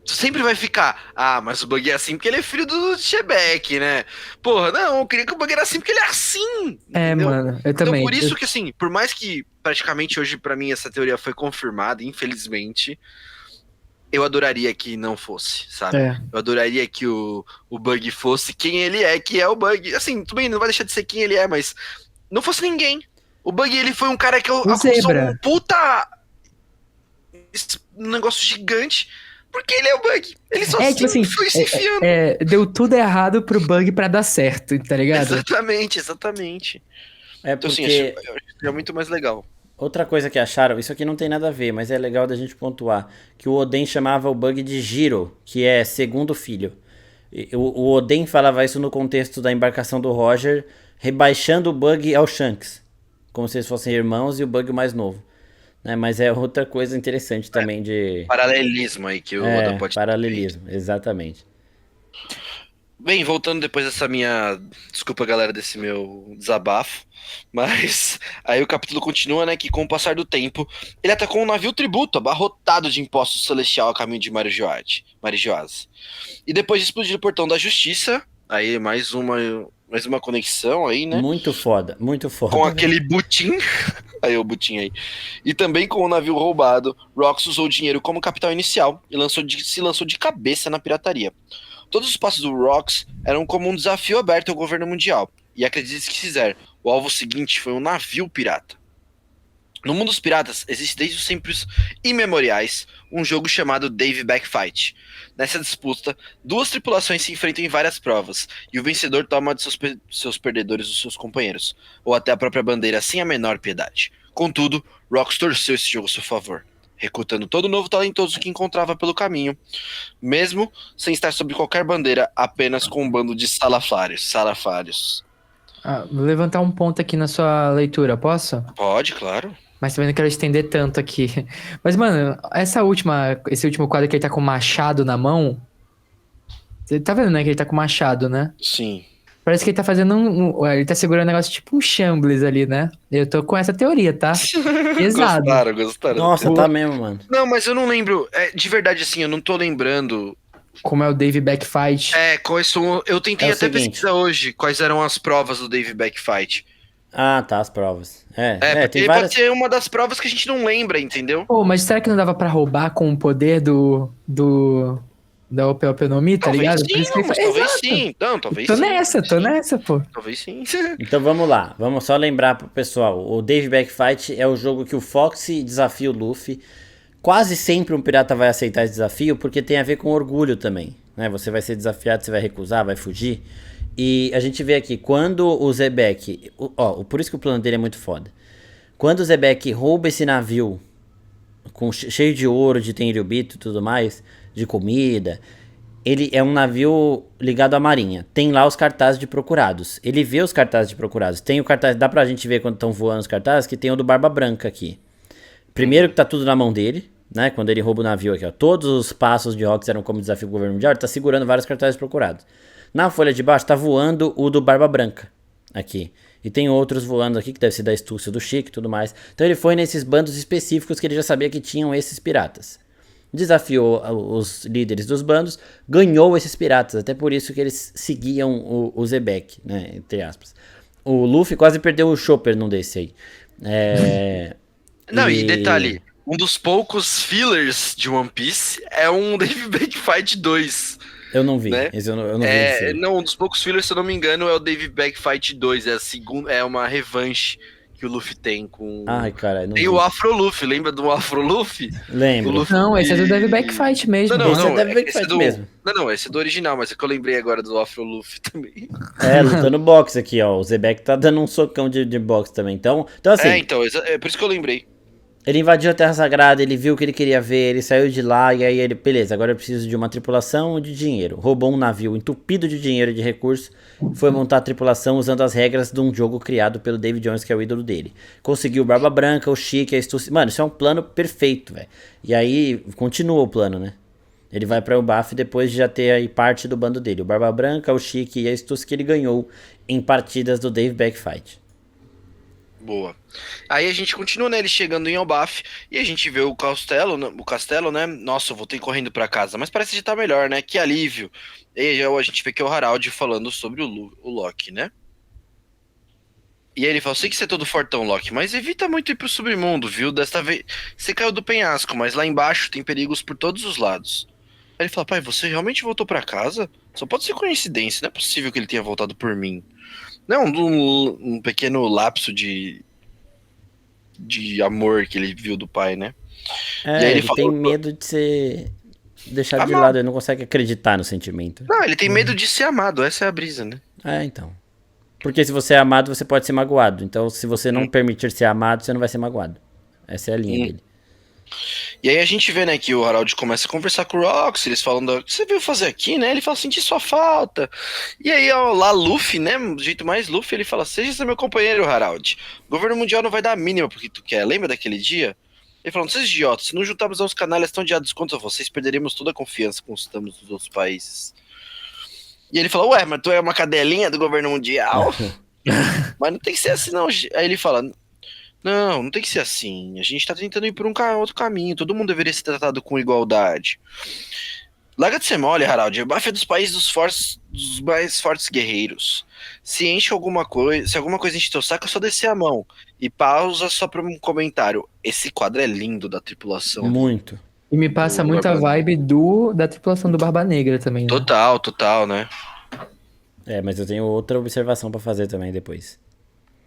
sempre vai ficar, mas o Bug é assim porque ele é filho do Shebeck, né? Porra, não, eu queria que o Bug era assim porque ele é assim, entendeu? Mano, eu Então também. por isso que assim, por mais que praticamente hoje pra mim essa teoria foi confirmada, infelizmente, eu adoraria que não fosse, sabe? Eu adoraria que o Bug fosse quem ele é, que é o Bug. Assim, tudo bem, não vai deixar de ser quem ele é, mas não fosse ninguém. O Bug, ele foi um cara que alcançou Zebra. um puta um negócio gigante, porque ele é o Bug. Ele só tipo assim, foi se enfiando. deu tudo errado pro Bug pra dar certo, tá ligado? Exatamente. É Então, assim, porque eu acho que é muito mais legal. outra coisa que acharam, isso aqui não tem nada a ver, mas é legal da gente pontuar, que o Oden chamava o Bug de Jiro, que é segundo filho. O Oden falava isso no contexto da embarcação do Roger, rebaixando o Bug ao Shanks, como se eles fossem irmãos e o Bug o mais novo. Né? Mas é outra coisa interessante também de... Paralelismo aí que o Oda pode ter paralelismo, exatamente. Bem, voltando depois dessa minha... Desculpa, galera, desse meu desabafo. Mas aí o capítulo continua, né? Que com o passar do tempo, ele atacou um navio tributo abarrotado de impostos celestial a caminho de Marijoaz. E depois de explodir o portão da justiça, aí mais uma mais uma conexão aí, né? Muito foda, muito foda. Com aquele butim. Aí o butim aí. E também com o navio roubado, Rox usou o dinheiro como capital inicial e se lançou de cabeça na pirataria. Todos os passos do Rox eram como um desafio aberto ao governo mundial. E acredite se quiser, o alvo seguinte foi um navio pirata. No mundo dos piratas, existe desde os tempos imemoriais um jogo chamado Dave Backfight. Nessa disputa, duas tripulações se enfrentam em várias provas, e o vencedor toma de seus perdedores os seus companheiros, ou até a própria bandeira sem a menor piedade. Contudo, Rox torceu esse jogo a seu favor, recrutando todo novo talentoso que encontrava pelo caminho, mesmo sem estar sob qualquer bandeira, apenas com um bando de salafários. Vou levantar um ponto aqui na sua leitura, posso? Pode, claro. Mas também não quero estender tanto aqui. Mas, mano, esse último quadro que ele tá com o machado na mão. Você tá vendo, né? Que ele tá com o machado, né? Sim. Parece que ele tá fazendo ele tá segurando um negócio tipo um Chambliss ali, né? Eu tô com essa teoria, tá? Pesado. Gostaram. Nossa, tá mesmo, mano. Não, mas eu não lembro. De verdade, assim, eu não tô lembrando. Como é o Dave Backfight. Quais são. Eu tentei até pesquisar hoje quais eram as provas do Dave Backfight. Ah, tá, as provas. Porque tem várias... pode ser uma das provas que a gente não lembra, entendeu? Pô, mas será que não dava pra roubar com o poder da Opel no Mi, tá ligado? Sim, talvez sim. Não, talvez tô sim. Tô nessa, pô. Talvez sim. Então vamos lá, vamos só lembrar pro pessoal. O Dave Backfight é o jogo que o Foxy desafia o Luffy. Quase sempre um pirata vai aceitar esse desafio porque tem a ver com orgulho também, né? Você vai ser desafiado, você vai recusar, vai fugir. E a gente vê aqui, quando o Zebek... por isso que o plano dele é muito foda. Quando o Zebek rouba esse navio cheio de ouro, de tenryubito e tudo mais, de comida, ele é um navio ligado à marinha. Tem lá os cartazes de procurados. Ele vê os cartazes de procurados. Tem o cartaz, dá pra gente ver quando estão voando os cartazes, que tem o do Barba Branca aqui. Primeiro que tá tudo na mão dele, né? Quando ele rouba o navio aqui, ó. Todos os passos de Rox eram como desafio do governo mundial. Ele tá segurando vários cartazes procurados. Na folha de baixo tá voando o do Barba Branca, aqui. E tem outros voando aqui, que deve ser da astúcia do Chico e tudo mais. Então ele foi nesses bandos específicos que ele já sabia que tinham esses piratas. Desafiou os líderes dos bandos, ganhou esses piratas. Até por isso que eles seguiam o Zebek, né? Entre aspas. O Luffy quase perdeu o Chopper num desse aí. Não, e detalhe, um dos poucos fillers de One Piece é um Dave Backfight 2. Eu não vi, né? esse eu não vi. Não, um dos poucos fillers, se eu não me engano, é o Dave Backfight 2. É uma revanche que o Luffy tem com... Ai, cara, não tem vi. o Afro Luffy, lembra do Afro Luffy? Lembro. Luffy... Não, esse é do Dave Backfight mesmo. Esse é do Dave Backfight mesmo. Não, esse é do original, mas é que eu lembrei agora do Afro Luffy também. Lutando boxe aqui, ó. O Zebek tá dando um socão de boxe também. Então assim... É por isso que eu lembrei. Ele invadiu a Terra Sagrada, ele viu o que ele queria ver, ele saiu de lá e aí ele... Beleza, agora eu preciso de uma tripulação de dinheiro. Roubou um navio entupido de dinheiro e de recursos. Foi montar a tripulação usando as regras de um jogo criado pelo David Jones, que é o ídolo dele. Conseguiu o Barba Branca, o Chique, a astúcia... Mano, isso é um plano perfeito, velho. E aí, continua o plano, né? Ele vai pra Elbaf depois de já ter aí parte do bando dele. O Barba Branca, o Chique e a astúcia que ele ganhou em partidas do Dave Backfight. Boa. Aí a gente continua, né? Ele chegando em Elbaf e a gente vê o castelo, né? Nossa, eu voltei correndo pra casa, mas parece que tá melhor, né? Que alívio. E aí a gente vê que é o Harald falando sobre o Loki, né? E aí ele fala, sei que você é todo fortão, Loki, mas evita muito ir pro submundo, viu? Desta vez você caiu do penhasco, mas lá embaixo tem perigos por todos os lados. Aí ele fala, pai, você realmente voltou pra casa? Só pode ser coincidência, não é possível que ele tenha voltado por mim. Não, um pequeno lapso de amor que ele viu do pai, né? E aí ele tem medo de ser deixado de lado, ele não consegue acreditar no sentimento. Não, ele tem medo de ser amado, essa é a brisa, né? Então. Porque se você é amado, você pode ser magoado. Então, se você não permitir ser amado, você não vai ser magoado. Essa é a linha dele. E aí a gente vê, né, que o Harald começa a conversar com o Rox, eles falam, o que você veio fazer aqui, né? Ele fala, senti sua falta. E aí, ó, lá Luffy, né, do jeito mais Luffy, ele fala, seja meu companheiro, Harald. O governo mundial não vai dar a mínima porque tu quer. Lembra daquele dia? Ele falou, vocês idiotas, se não juntarmos aos canalhas tão odiados quanto vocês, perderemos toda a confiança que conquistamos dos outros países. E ele fala, ué, mas tu é uma cadelinha do governo mundial? Mas não tem que ser assim, não. Aí ele fala... Não tem que ser assim. A gente tá tentando ir por outro caminho. Todo mundo deveria ser tratado com igualdade. Larga de ser mole, Harald. O buff é dos países dos mais fortes guerreiros. Se alguma coisa enche teu saco, é só descer a mão. E pausa só pra um comentário. Esse quadro é lindo da tripulação Muito. E me passa do muito a Barba vibe da tripulação do Barba Negra também, né? Total, total, né? É, mas eu tenho outra observação pra fazer também depois.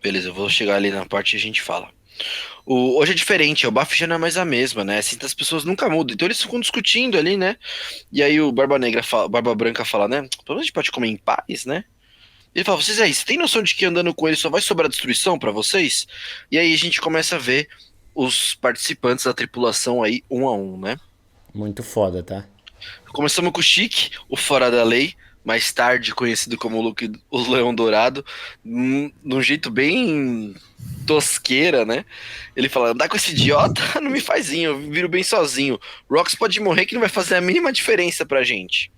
Beleza, eu vou chegar ali na parte e a gente fala. Hoje é diferente, o buff já não é mais a mesma, né? Assim, as pessoas nunca mudam. Então eles ficam discutindo ali, né? E aí o Barba Branca fala, né? Pelo menos a gente pode comer em paz, né? Ele fala, vocês aí, você tem noção de que andando com ele só vai sobrar destruição pra vocês? E aí a gente começa a ver os participantes da tripulação aí, um a um, né? Muito foda, tá? Começamos com o Chique, o Fora da Lei, mais tarde conhecido como o Leão Dourado, num jeito bem tosqueira, né? Ele fala, andar com esse idiota não me faz eu viro bem sozinho. Rox pode morrer que não vai fazer a mínima diferença pra gente.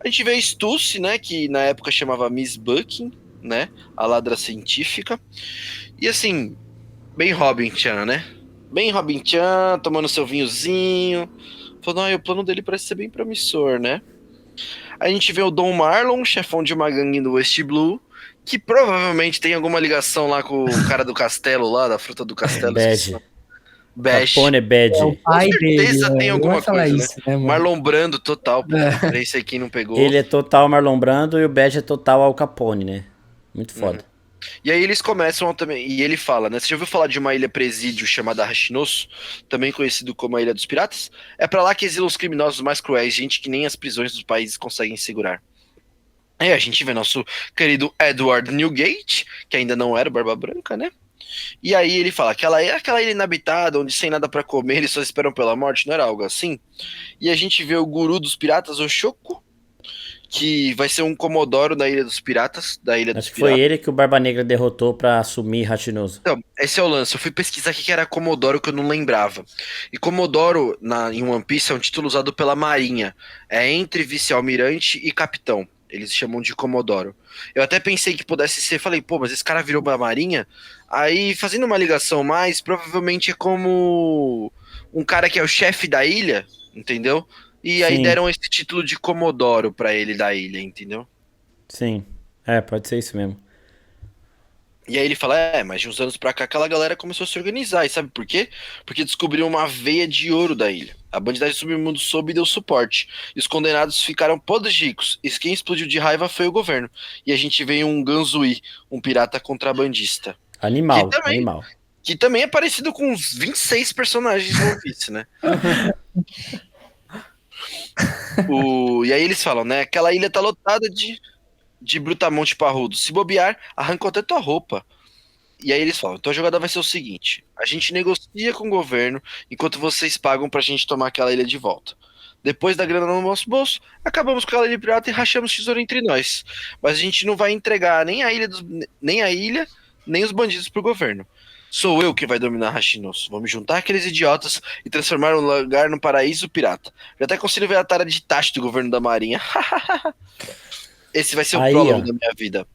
A gente vê a Stussy, né, que na época chamava Miss Bucking, né, a ladra científica. E assim, bem Robin Chan, né? Bem Robin Chan, tomando seu vinhozinho. Falando, o plano dele parece ser bem promissor, né? A gente vê o Don Marlon, chefão de uma gangue do West Blue, que provavelmente tem alguma ligação lá com o cara do castelo lá, da fruta do castelo. Bad. Bash. Capone Bad. É o pai Com dele. certeza tem Não alguma vai falar coisa, isso, né, mano? Marlon Brando, total. É. Pra esse aí quem não pegou. Ele é total Marlon Brando e o Bad é total Al Capone, né? Muito foda. E aí eles começam também, e ele fala, né? Você já ouviu falar de uma ilha presídio chamada Hashinosu, também conhecido como a Ilha dos Piratas? É pra lá que exilam os criminosos mais cruéis, gente que nem as prisões dos países conseguem segurar. Aí a gente vê nosso querido Edward Newgate, que ainda não era o Barba Branca, né? E aí ele fala, aquela ilha inabitada, onde sem nada pra comer, eles só esperam pela morte, não era algo assim? E a gente vê o guru dos piratas, o Shoko, que vai ser um Comodoro da Ilha dos Piratas, da Ilha dos Acho que foi Piratas. ele que o Barba Negra derrotou pra assumir Hashinosu. Então, esse é o lance. Eu fui pesquisar o que era Comodoro que eu não lembrava. E Comodoro, em One Piece, é um título usado pela Marinha. É entre vice-almirante e capitão. Eles chamam de Comodoro. Eu até pensei que pudesse ser. Falei, pô, mas esse cara virou pra Marinha? Aí, fazendo uma ligação mais, provavelmente é como um cara que é o chefe da ilha, entendeu? E aí Sim. deram esse título de Comodoro pra ele da ilha, entendeu? Sim. É, pode ser isso mesmo. E aí ele fala, mas de uns anos pra cá aquela galera começou a se organizar, e sabe por quê? Porque descobriram uma veia de ouro da ilha. A bandidagem do submundo soube e deu suporte. E os condenados ficaram podres ricos. E quem explodiu de raiva foi o governo. E a gente veio um Ganzui, um pirata contrabandista. Animal, Que também- animal. Que também é parecido com uns 26 personagens do One Piece, né? E aí eles falam, né? Aquela ilha tá lotada de brutamonte parrudo. Se bobear, arrancou até tua roupa. E aí eles falam, então a jogada vai ser o seguinte, a gente negocia com o governo enquanto vocês pagam pra gente tomar aquela ilha de volta. Depois da grana no nosso bolso, acabamos com aquela ilha pirata e rachamos tesouro entre nós. Mas a gente não vai entregar nem a ilha, nem os bandidos pro governo. Sou eu que vai dominar Hashinosu. Vamos juntar aqueles idiotas e transformar o lugar num paraíso pirata. Já até consigo ver a tara de taxa do governo da marinha. Esse vai ser o Aí, prólogo ó. da minha vida.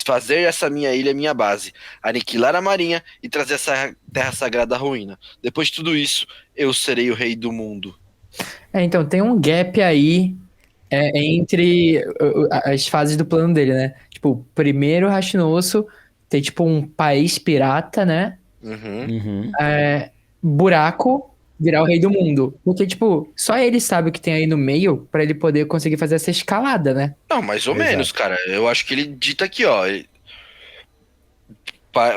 Fazer essa minha ilha minha base, aniquilar a marinha e trazer essa terra sagrada à ruína. Depois de tudo isso, eu serei o rei do mundo. Então, tem um gap aí entre as fases do plano dele, né? Tipo, primeiro Hashinosu tem tipo um país pirata, né? Uhum. Uhum. Buraco, virar o rei do mundo. Porque, tipo, só ele sabe o que tem aí no meio pra ele poder conseguir fazer essa escalada, né? Não, mais ou Exato. menos, cara. Eu acho que ele dita aqui, ó.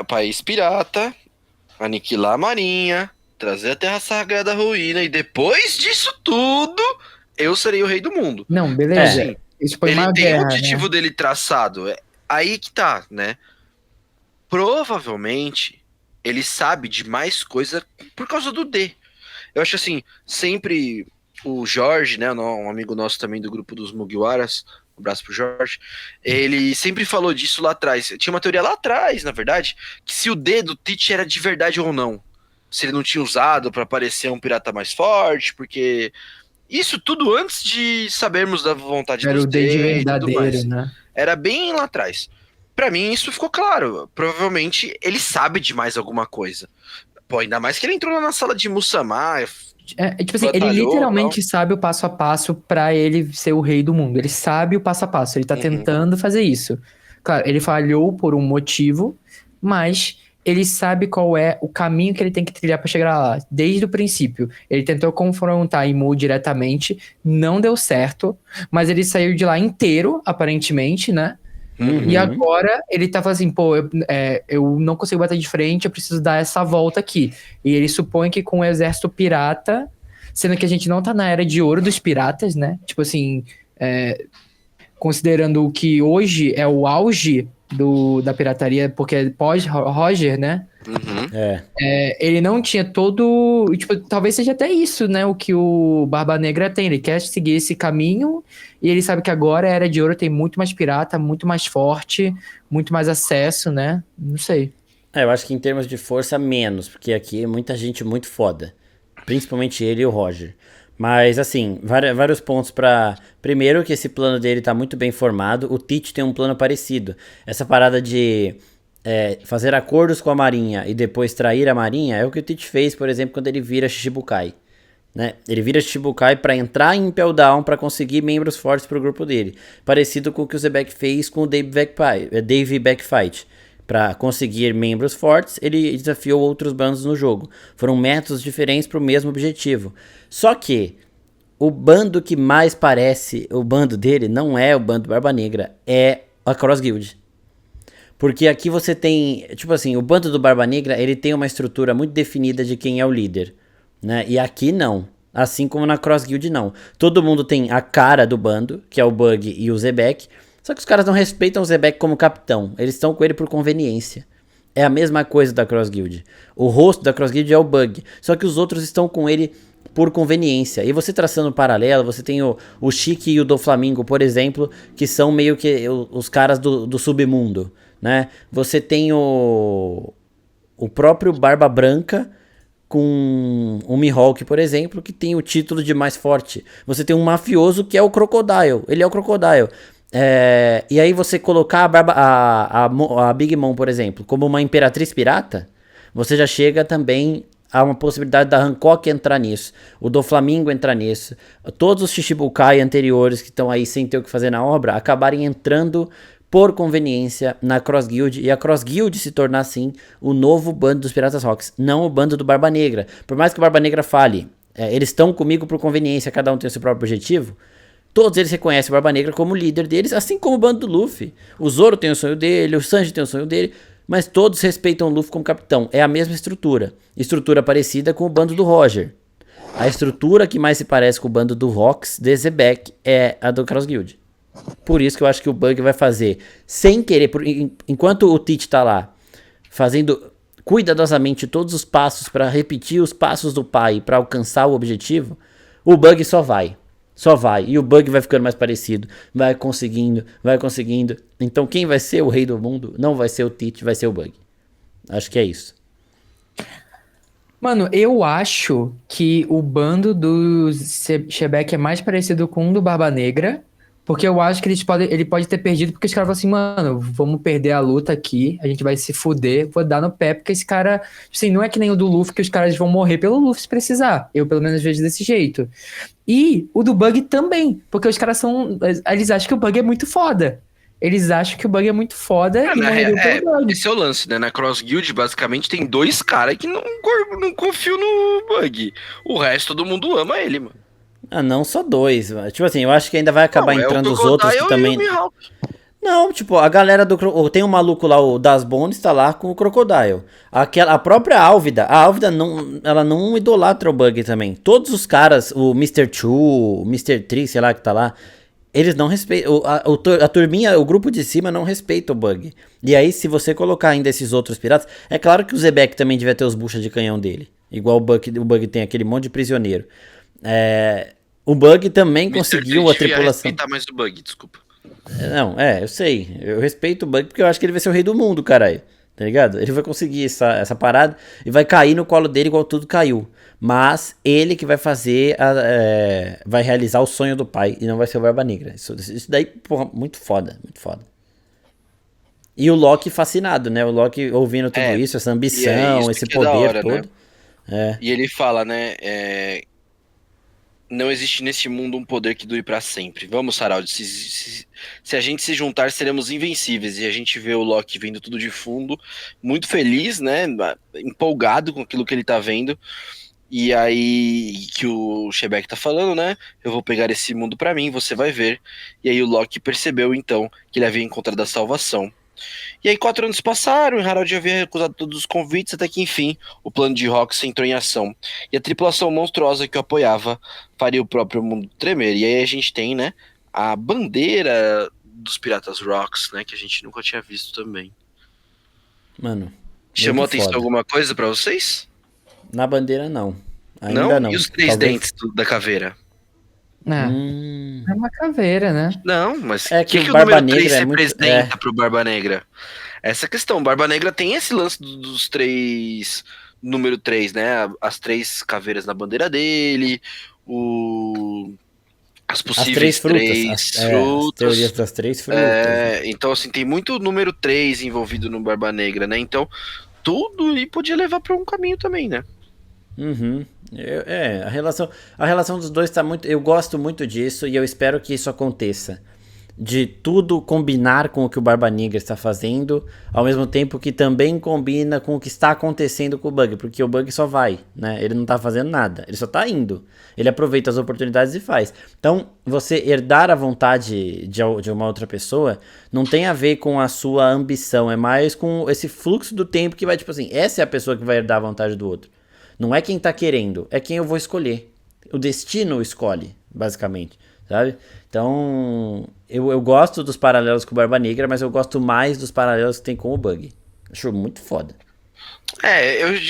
País pirata, aniquilar a marinha, trazer a terra sagrada à ruína, e depois disso tudo, eu serei o rei do mundo. Não, beleza. Sim. Isso foi Ele uma tem guerra, o objetivo né? dele traçado. É aí que tá, né? Provavelmente ele sabe de mais coisa por causa do D. Eu acho assim, sempre o Jorge, né, um amigo nosso também do grupo dos Mugiwaras, um abraço pro Jorge, ele sempre falou disso lá atrás. Tinha uma teoria lá atrás, na verdade, que se o D do Teach era de verdade ou não. Se ele não tinha usado pra parecer um pirata mais forte, porque isso tudo antes de sabermos da vontade Era dos o D de D e tudo mais. verdadeiro, né? Era bem lá atrás. Pra mim, isso ficou claro. Provavelmente ele sabe de mais alguma coisa. Pô, ainda mais que ele entrou lá na sala de Musamá, Tipo assim, ele Batalhou, literalmente sabe o passo a passo pra ele ser o rei do mundo. Ele sabe o passo a passo, ele tá Uhum. tentando fazer isso. Claro, ele falhou por um motivo, mas ele sabe qual é o caminho que ele tem que trilhar pra chegar lá, desde o princípio. Ele tentou confrontar Imu diretamente, não deu certo, mas ele saiu de lá inteiro, aparentemente, né? E agora ele tá falando assim, pô, eu não consigo bater de frente, eu preciso dar essa volta aqui. E ele supõe que com o exército pirata, sendo que a gente não tá na era de ouro dos piratas, né? Tipo assim, considerando que hoje é o auge da pirataria, porque é pós-Roger, né? Uhum. Ele não tinha todo. Tipo, talvez seja até isso, né? O que o Barba Negra tem. Ele quer seguir esse caminho e ele sabe que agora a Era de Ouro tem muito mais pirata, muito mais forte, muito mais acesso, né? Não sei. Eu acho que em termos de força, menos, porque aqui é muita gente muito foda. Principalmente ele e o Roger. Mas, assim, vários pontos pra. Primeiro, que esse plano dele tá muito bem formado. O Teach tem um plano parecido. Essa parada de fazer acordos com a Marinha e depois trair a Marinha é o que o Teach fez, por exemplo, quando ele vira Shichibukai. Né? Ele vira Shichibukai para entrar em Impel Down para conseguir membros fortes pro grupo dele. Parecido com o que o Zebek fez com o Dave Backfight. Para conseguir membros fortes, ele desafiou outros bandos no jogo. Foram métodos diferentes para o mesmo objetivo. Só que o bando que mais parece o bando dele não é o bando Barba Negra, é a Cross Guild. Porque aqui você tem, tipo assim, o bando do Barba Negra, ele tem uma estrutura muito definida de quem é o líder, né? E aqui não. Assim como na Cross Guild não. Todo mundo tem a cara do bando, que é o Bug e o Zebek. Só que os caras não respeitam o Zebek como capitão. Eles estão com ele por conveniência. É a mesma coisa da Cross Guild. O rosto da Cross Guild é o Bug. Só que os outros estão com ele por conveniência. E você traçando um paralelo, você tem o Chique e o Doflamingo, por exemplo, que são meio que os caras do submundo, né? Você tem o próprio Barba Branca com o Mihawk, por exemplo, que tem o título de mais forte. Você tem um mafioso que é o Crocodile. Ele é o Crocodile. E aí você colocar a Big Mom, por exemplo, como uma imperatriz pirata, você já chega também a uma possibilidade da Hancock entrar nisso, o Doflamingo entrar nisso, todos os Shichibukai anteriores que estão aí sem ter o que fazer na obra, acabarem entrando por conveniência na Cross Guild, e a Cross Guild se tornar assim o novo bando dos Piratas Rocks, não o bando do Barba Negra. Por mais que o Barba Negra fale, eles estão comigo por conveniência, cada um tem o seu próprio objetivo, todos eles reconhecem o Barba Negra como líder deles, assim como o bando do Luffy. O Zoro tem o sonho dele, o Sanji tem o sonho dele, mas todos respeitam o Luffy como capitão. É a mesma estrutura. Estrutura parecida com o bando do Roger. A estrutura que mais se parece com o bando do Rox, de Zebek, é a do Cross Guild. Por isso que eu acho que o Bug vai fazer, sem querer, enquanto o Teach tá lá, fazendo cuidadosamente todos os passos para repetir os passos do pai para alcançar o objetivo, o Bug só vai. Só vai. E o Bug vai ficando mais parecido. Vai conseguindo, vai conseguindo. Então quem vai ser o rei do mundo não vai ser o Teach, vai ser o Bug. Acho que é isso. Mano, eu acho que o bando do Shebek é mais parecido com o do Barba Negra. Porque eu acho que ele pode ter perdido, porque os caras falam assim, mano, vamos perder a luta aqui, a gente vai se fuder, vou dar no pé, porque esse cara, assim, não é que nem o do Luffy, que os caras vão morrer pelo Luffy se precisar. Eu, pelo menos, vejo desse jeito. E o do Bug também, porque os caras eles acham que o Bug é muito foda. Eles acham que o Bug é muito foda e morreriam pelo Bug. Esse é o lance, né? Na Cross Guild, basicamente, tem dois caras que não confiam no Bug. O resto, todo mundo ama ele, mano. Ah, não, só dois. Tipo assim, eu acho que ainda vai acabar entrando os outros que também. Não, tipo, a galera do. Tem um maluco lá, o Das Bones, tá lá com o Crocodile. A própria Álvida, não, ela não idolatra o Bug também. Todos os caras, o Mr. Chu, o Mr. Tree, sei lá que tá lá, eles não respeitam. A turminha, o grupo de cima não respeita o Bug. E aí, se você colocar ainda esses outros piratas, é claro que o Zebek também devia ter os buchas de canhão dele. Igual o Bug tem aquele monte de prisioneiro. O Bug também conseguiu a tripulação. Respeitar mais o Bug, desculpa. Não, eu sei. Eu respeito o Bug porque eu acho que ele vai ser o rei do mundo, caralho. Tá ligado? Ele vai conseguir essa parada e vai cair no colo dele igual tudo caiu. Mas ele que vai fazer, vai realizar o sonho do pai e não vai ser o Barba Negra. Isso daí, porra, muito foda, muito foda. E o Loki fascinado, né? O Loki ouvindo tudo isso, essa ambição, esse poder todo. E ele fala, né? Não existe nesse mundo um poder que dure pra sempre. Vamos, Saraldi, se a gente se juntar, seremos invencíveis. E a gente vê o Loki vendo tudo de fundo, muito feliz, né? Empolgado com aquilo que ele tá vendo. E aí, que o Shebeck tá falando, né? Eu vou pegar esse mundo pra mim, você vai ver. E aí o Loki percebeu, então, que ele havia encontrado a salvação. E aí 4 anos passaram, e Harald já havia recusado todos os convites, até que enfim, o plano de Rox entrou em ação. E a tripulação monstruosa que o apoiava faria o próprio mundo tremer. E aí a gente tem, né, a bandeira dos Piratas Rocks, né, que a gente nunca tinha visto também. Mano, Chamou muito atenção foda. alguma coisa pra vocês? Na bandeira, não. Ainda não. E os 3 Talvez... dentes da caveira? É uma caveira, né? Não, mas É o que que o o número Barba 3 Negra é muito... representa pro Barba Negra? Essa questão, Barba Negra tem esse lance dos 3, número 3, né? As 3 caveiras na bandeira dele, as As possíveis 3 frutas. 3 As teorias frutas. das 3 frutas. Então, assim, tem muito número 3 envolvido no Barba Negra, né? Então, tudo aí podia levar para um caminho também, né? Uhum. A relação dos dois tá muito. Eu gosto muito disso e eu espero que isso aconteça. De tudo combinar com o que o Barba Negra está fazendo, ao mesmo tempo que também combina com o que está acontecendo com o Bug, porque o Bug só vai, né? Ele não tá fazendo nada, ele só tá indo. Ele aproveita as oportunidades e faz. Então, você herdar a vontade de uma outra pessoa não tem a ver com a sua ambição, é mais com esse fluxo do tempo que vai, tipo assim, essa é a pessoa que vai herdar a vontade do outro. Não é quem tá querendo, é quem eu vou escolher. O destino escolhe, basicamente, sabe? Então, eu gosto dos paralelos com o Barba Negra, mas eu gosto mais dos paralelos que tem com o Bug. Acho muito foda.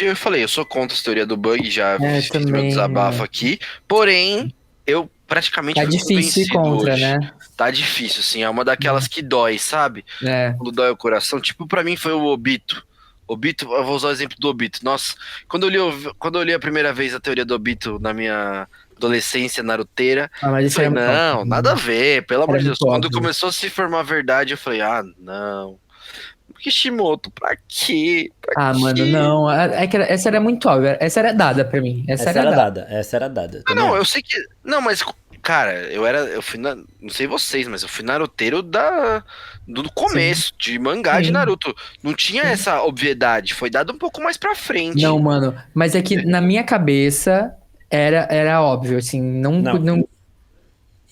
Eu falei, eu sou contra a teoria do bug, já fiz meu Também, desabafo aqui, porém, eu praticamente Tá fui difícil ir convencido contra, hoje. né? Tá difícil, assim, é uma daquelas que dói, sabe? É. Quando dói o coração. Tipo, pra mim foi o Obito. Obito, eu vou usar o exemplo do Obito. Nossa, quando eu li a primeira vez a teoria do Obito na minha adolescência naruteira, Mas eu isso falei, era muito não, óbvio. nada a ver, pelo amor de Deus. muito Quando óbvio. começou a se formar a verdade, eu falei, não. Kishimoto, pra quê? Mano, não. É que essa era muito óbvia. Essa era dada pra mim. Essa era dada. Essa era dada. Não, Também eu sei que. Não, mas, cara, eu fui na. Não sei vocês, mas eu fui naruteiro do começo, de mangá de Sim. Naruto. Não tinha essa obviedade, foi dado um pouco mais pra frente. Não, mano. Mas é que na minha cabeça era óbvio, assim. Não.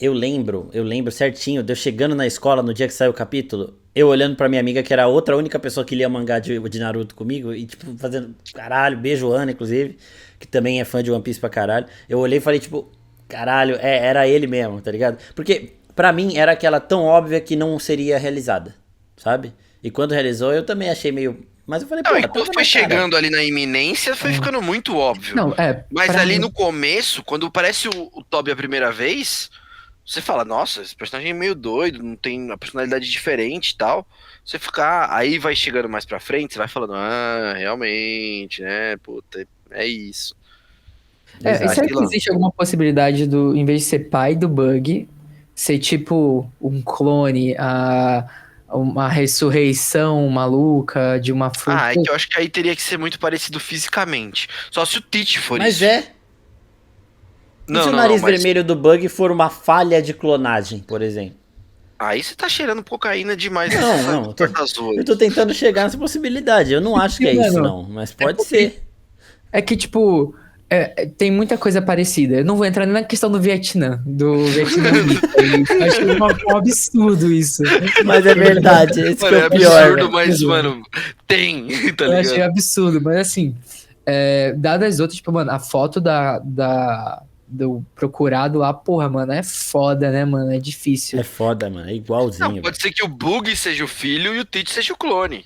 Eu lembro certinho de eu chegando na escola no dia que saiu o capítulo, eu olhando pra minha amiga, que era a única pessoa que lia mangá de Naruto comigo, e tipo, fazendo caralho, beijo Ana, inclusive, que também é fã de One Piece pra caralho. Eu olhei e falei, tipo, caralho, era ele mesmo, tá ligado? Porque pra mim era aquela tão óbvia que não seria realizada, sabe? E quando realizou, eu também achei meio. Mas eu falei, Não, pô, e tá quando na foi minha cara. chegando ali na iminência, foi ficando muito óbvio. Não, Mas pra ali mim- no começo, quando aparece o Toby a primeira vez, você fala, nossa, esse personagem é meio doido, não tem uma personalidade diferente e tal. Você ficar, aí vai chegando mais pra frente, você vai falando, realmente, né, puta, é isso. Exato. Será que existe alguma possibilidade do, em vez de ser pai do Bug, ser tipo um clone, uma ressurreição maluca de uma fruta? É que eu acho que aí teria que ser muito parecido fisicamente. Só se o Tite for Mas isso. é. E se o nariz vermelho do Bug for uma falha de clonagem, por exemplo? Aí você tá cheirando cocaína demais. Não, eu tô tentando chegar nessa possibilidade. Eu não acho que é isso, não. Mas pode ser. É que, tipo, tem muita coisa parecida. Eu não vou entrar nem na questão do Vietnã. Eu acho um absurdo isso. Mas é verdade, esse Mano, que é o pior. absurdo, Velho. mas, mano, tem, tá Eu ligado? achei absurdo, mas assim, dadas as outras, tipo, mano, a foto do procurado lá, porra, mano, é foda, né, mano? É difícil. É foda, mano. É igualzinho. Não, pode ser que o Bug seja o filho e o Tite seja o clone.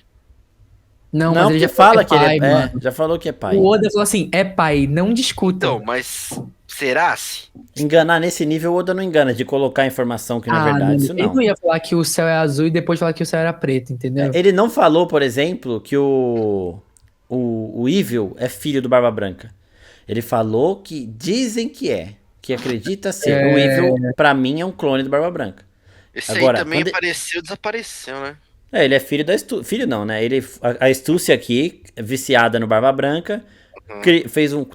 Não, Não, mas ele já fala que pai, ele é. mano. Já falou que é pai. O Oda falou assim, é pai, não discuta. Então, mas será se? Enganar nesse nível, o Oda não engana, de colocar informação que não é verdade, isso Ele não. não ia falar que o céu é azul e depois falar que o céu era preto, entendeu? Ele não falou, por exemplo, que o Evil é filho do Barba Branca. Ele falou que dizem que acredita ser. O Evil, pra mim, é um clone do Barba Branca. Esse Agora, aí também quando apareceu, desapareceu, né? ele é filho da Astúcia. Filho não, né? A Astúcia aqui, viciada no Barba Branca,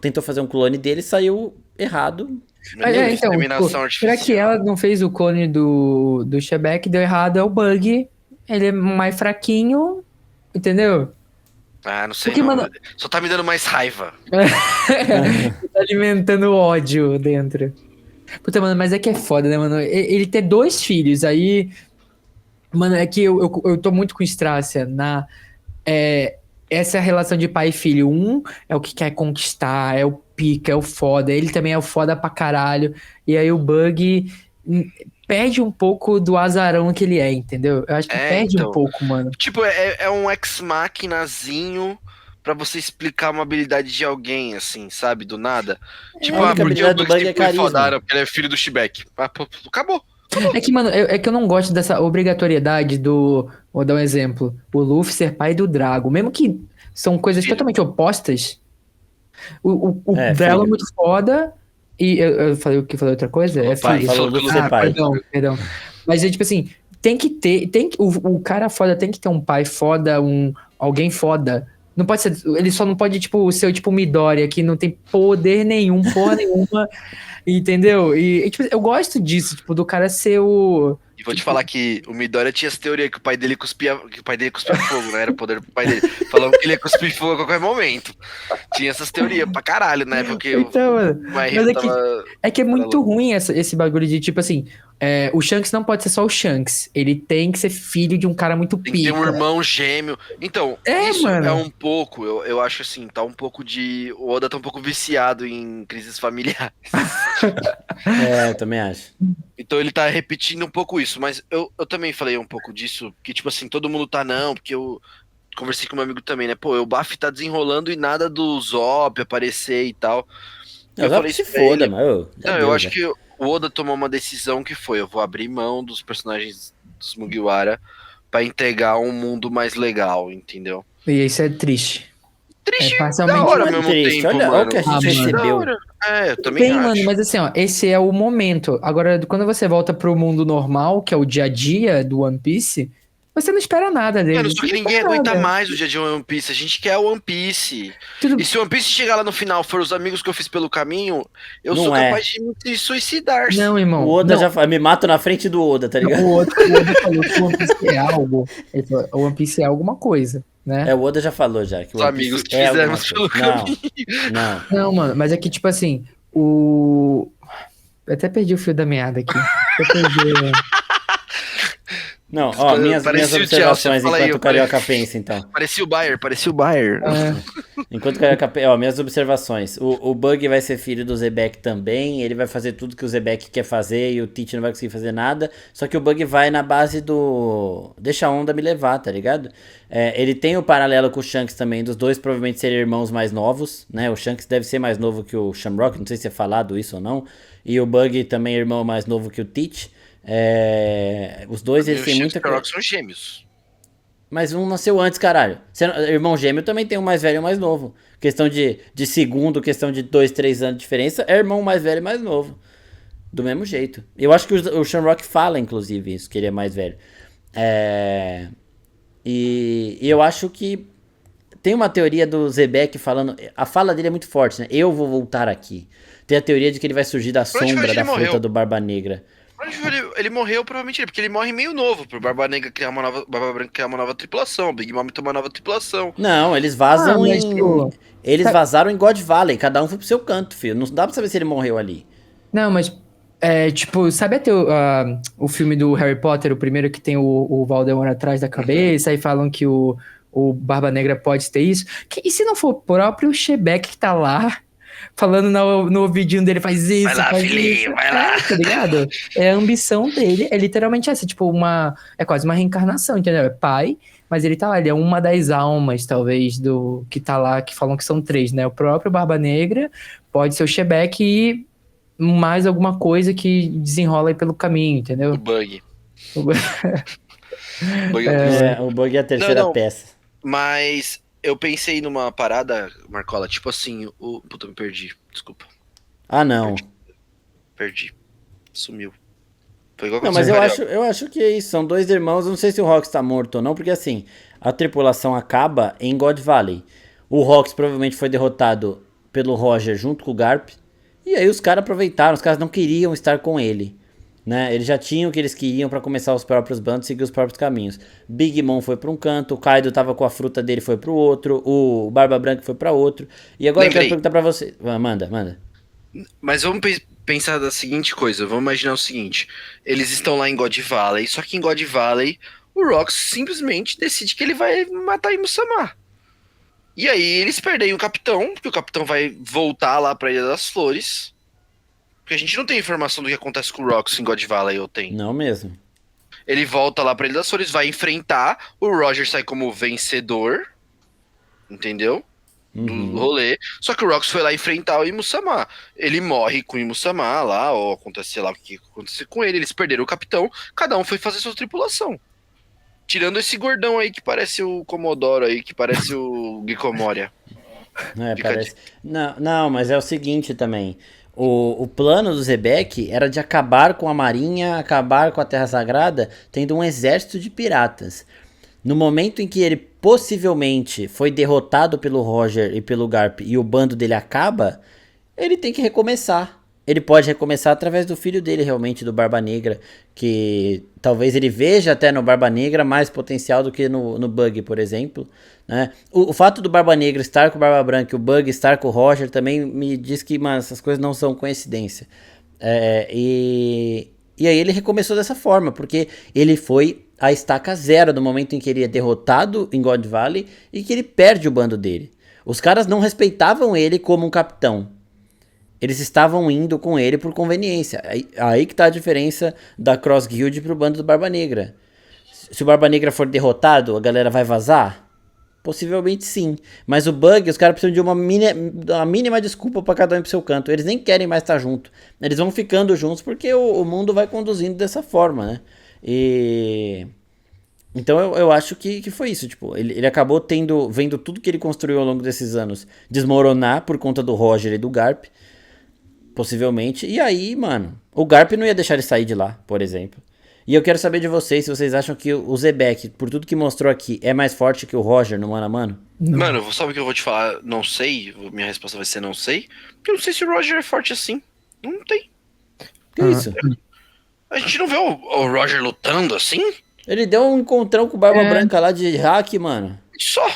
tentou fazer um clone dele e saiu errado. Não é nem Então, inseminação será artificial. que ela não fez o clone do Shebeck, deu errado, é o Bug, ele é mais fraquinho, entendeu? Ah, não sei Porque, não. mano, Só tá me dando mais raiva. tá alimentando ódio dentro. Puta, mano, mas é que é foda, né, mano? Ele ter 2 filhos, aí. Mano, é que eu tô muito com Strácia na. Essa é a relação de pai e filho. Um é o que quer conquistar, é o pica, é o foda. Ele também é o foda pra caralho. E aí o Bug perde um pouco do azarão que ele é, entendeu? Eu acho que perde um Então. pouco, mano. Tipo, é um ex-machinazinho pra você explicar uma habilidade de alguém, assim, sabe? Do nada. Tipo, A única porque o habilidade do Bugs Bug é sempre foi carisma. foda, porque ele é filho do Shebeck. Ah, pô, acabou. É que, mano, é que eu não gosto dessa obrigatoriedade do. Vou dar um exemplo. O Luffy ser pai do Drago. Mesmo que são coisas Filho. totalmente opostas. O É, Drago é filho. muito foda. E eu falei o que falei outra coisa? É Pai, filho. falou falou que Luffy ser pai. Perdão. Mas é tipo assim, tem que ter. O cara foda tem que ter um pai foda, alguém foda. Não pode ser. Ele só não pode, tipo, ser tipo Midoriya, que não tem poder nenhum, porra nenhuma. Entendeu? Tipo, eu gosto disso, tipo, do cara ser o. E vou te falar que o Midoriya tinha essa teoria que o pai dele cuspia fogo, né? Era o poder do pai dele. Falando que ele ia cuspir fogo a qualquer momento. Tinha essas teorias pra caralho, né? Porque Então, mano, o mas Mahiro é tava. que é muito ruim esse bagulho de, tipo assim, o Shanks não pode ser só o Shanks. Ele tem que ser filho de um cara muito Tem que ter um pica. irmão gêmeo. Então, isso mano. é um pouco, eu acho assim, tá um pouco de. O Oda tá um pouco viciado em crises familiares. Eu também acho. Então ele tá repetindo um pouco isso, mas eu também falei um pouco disso, que tipo assim, todo mundo tá não, porque eu conversei com meu amigo também, né? Pô, o Baf tá desenrolando e nada do Zop aparecer e tal. Eu Eu só falei que se isso pra foda, ele. mano. Não, eu acho que o Oda tomou uma decisão que foi, eu vou abrir mão dos personagens dos Mugiwara pra entregar um mundo mais legal, entendeu? E isso é triste. Triste parcialmente da hora ao Não é mesmo triste, tempo, olha mano. o que a gente mano. recebeu. Da hora. Eu também Tem, acho. mano, mas assim, ó, esse é o momento. Agora, quando você volta pro mundo normal, que é o dia a dia do One Piece, você não espera nada dele. Mano, só Você que não ninguém espera aguenta nada. mais o dia de One Piece. A gente quer o One Piece. Tudo- E se o One Piece chegar lá no final for os amigos que eu fiz pelo caminho, eu Não sou é. capaz de me suicidar. Não, irmão. O Oda não. já me mato na frente do Oda, tá ligado? O Oda falou que o One Piece é algo. Ele falou, o One Piece é alguma coisa, né? O Oda já falou já. Que o Os One Piece amigos que é alguma fizemos pelo coisa. caminho. Não. Não, mano, mas é que, tipo assim, eu até perdi o fio da meada aqui. Eu perdi. Não, ó, minhas Parecia o observações Chelsea, fala aí, enquanto o Carioca pensa, então. Parecia o Bayer. Enquanto o Carioca pensa, ó, minhas observações. O Bug vai ser filho do Zebek também, ele vai fazer tudo que o Zebek quer fazer e o Teach não vai conseguir fazer nada, só que o Bug vai na base do... deixa a onda me levar, tá ligado? Ele tem o paralelo com o Shanks também, dos dois provavelmente serem irmãos mais novos, né? O Shanks deve ser mais novo que o Shamrock, não sei se é falado isso ou não, e o Bug também é irmão mais novo que o Teach. Os dois eles têm muita coisa. São gêmeos. Mas um nasceu antes, caralho. Irmão gêmeo também tem um mais velho e um mais novo. Questão de segundo, questão de 2, 3 anos de diferença, é irmão mais velho e mais novo. Do mesmo jeito. Eu acho que o Shamrock fala, inclusive, isso, que ele é mais velho. E eu acho que tem uma teoria do Zebek falando... A fala dele é muito forte, né? Eu vou voltar aqui. Tem a teoria de que ele vai surgir da sombra da fruta do Barba Negra. Ele morreu provavelmente, porque ele morre meio novo, pro Barba Negra criar uma nova, Barba Branca criar uma nova tripulação, Big Mom tomar uma nova tripulação. Não, eles vazam mas, tipo, eles vazaram em God Valley, cada um foi pro seu canto, filho. Não dá pra saber se ele morreu ali. Não, mas tipo, sabe até o filme do Harry Potter, o primeiro que tem o Voldemort atrás da cabeça, e falam que o Barba Negra pode ter isso? E se não for o próprio Shebeck que tá lá, falando no ouvidinho dele, faz isso, Vai lá, faz filhinho, isso. vai lá. Tá ligado? A ambição dele é literalmente essa, tipo, é quase uma reencarnação, entendeu? É pai, mas ele tá lá, ele é uma das almas, talvez, do que tá lá, que falam que são 3, né? O próprio Barba Negra, pode ser o Shebeck e mais alguma coisa que desenrola aí pelo caminho, entendeu? O Bug. O Bug é a terceira peça. Mas eu pensei numa parada, Marcola, tipo assim, Puta, me perdi, desculpa. Ah, não. Perdi. Sumiu. Foi igual Não, mas eu acho que é isso, são 2 irmãos, eu não sei se o Rox tá morto ou não, porque assim, a tripulação acaba em God Valley. O Rox provavelmente foi derrotado pelo Roger junto com o Garp, e E aí os caras aproveitaram, os caras não queriam estar com ele. Né? Eles já tinham o que eles queriam pra começar os próprios bandos, seguir os próprios caminhos. Big Mom foi pra um canto, o Kaido tava com a fruta dele, foi pro outro, o Barba Branca foi pra outro. E agora eu quero perguntar pra você. Manda. Mas vamos pensar da seguinte coisa, vamos imaginar o seguinte, eles estão lá em God Valley, só que em God Valley o Rox simplesmente decide que ele vai matar Imusama. E aí eles perdem o capitão, porque o capitão vai voltar lá pra Ilha das Flores. Porque a gente não tem informação do que acontece com o Rox em God Valley, ou tem? Não mesmo. Ele volta lá pra Ilha das Flores, vai enfrentar, o Roger sai como vencedor, entendeu? Do rolê. Só que o Rox foi lá enfrentar o Imusama. Ele morre com o Imusama lá, ou acontece, sei lá o que aconteceu com ele, eles perderam o capitão, cada um foi fazer sua tripulação. Tirando esse gordão aí que parece o Comodoro aí, que parece o Gikomoria. Parece. Não, mas é o seguinte também. O plano do Zebek era de acabar com a marinha, acabar com a Terra Sagrada, tendo um exército de piratas. No momento em que ele possivelmente foi derrotado pelo Roger e pelo Garp e o bando dele acaba, ele tem que recomeçar. Ele pode recomeçar através do filho dele, realmente, do Barba Negra, que talvez ele veja até no Barba Negra mais potencial do que no Bug, por exemplo. Né? O fato do Barba Negra estar com o Barba Branca e o Bug estar com o Roger também me diz que essas coisas não são coincidência. E aí ele recomeçou dessa forma, porque ele foi a estaca zero no momento em que ele é derrotado em God Valley e que ele perde o bando dele. Os caras não respeitavam ele como um capitão. Eles estavam indo com ele por conveniência. Aí que tá a diferença da Cross Guild pro bando do Barba Negra. Se o Barba Negra for derrotado, a galera vai vazar? Possivelmente sim. Mas o Bug, os caras precisam de uma mínima desculpa pra cada um pro seu canto. Eles nem querem mais estar junto. Eles vão ficando juntos porque o mundo vai conduzindo dessa forma, né? Então eu acho que foi isso. Tipo, ele acabou vendo tudo que ele construiu ao longo desses anos desmoronar por conta do Roger e do Garp. Possivelmente. E aí, mano, o Garp não ia deixar ele sair de lá, por exemplo. E eu quero saber de vocês se vocês acham que o Zebek, por tudo que mostrou aqui, é mais forte que o Roger no mano a mano? Não. Mano, sabe o que eu vou te falar? Não sei. Minha resposta vai ser não sei. Porque eu não sei se o Roger é forte assim. Não tem. Que isso? A gente não vê o Roger lutando assim? Ele deu um encontrão com o Barba Branca lá de hack, mano. Só.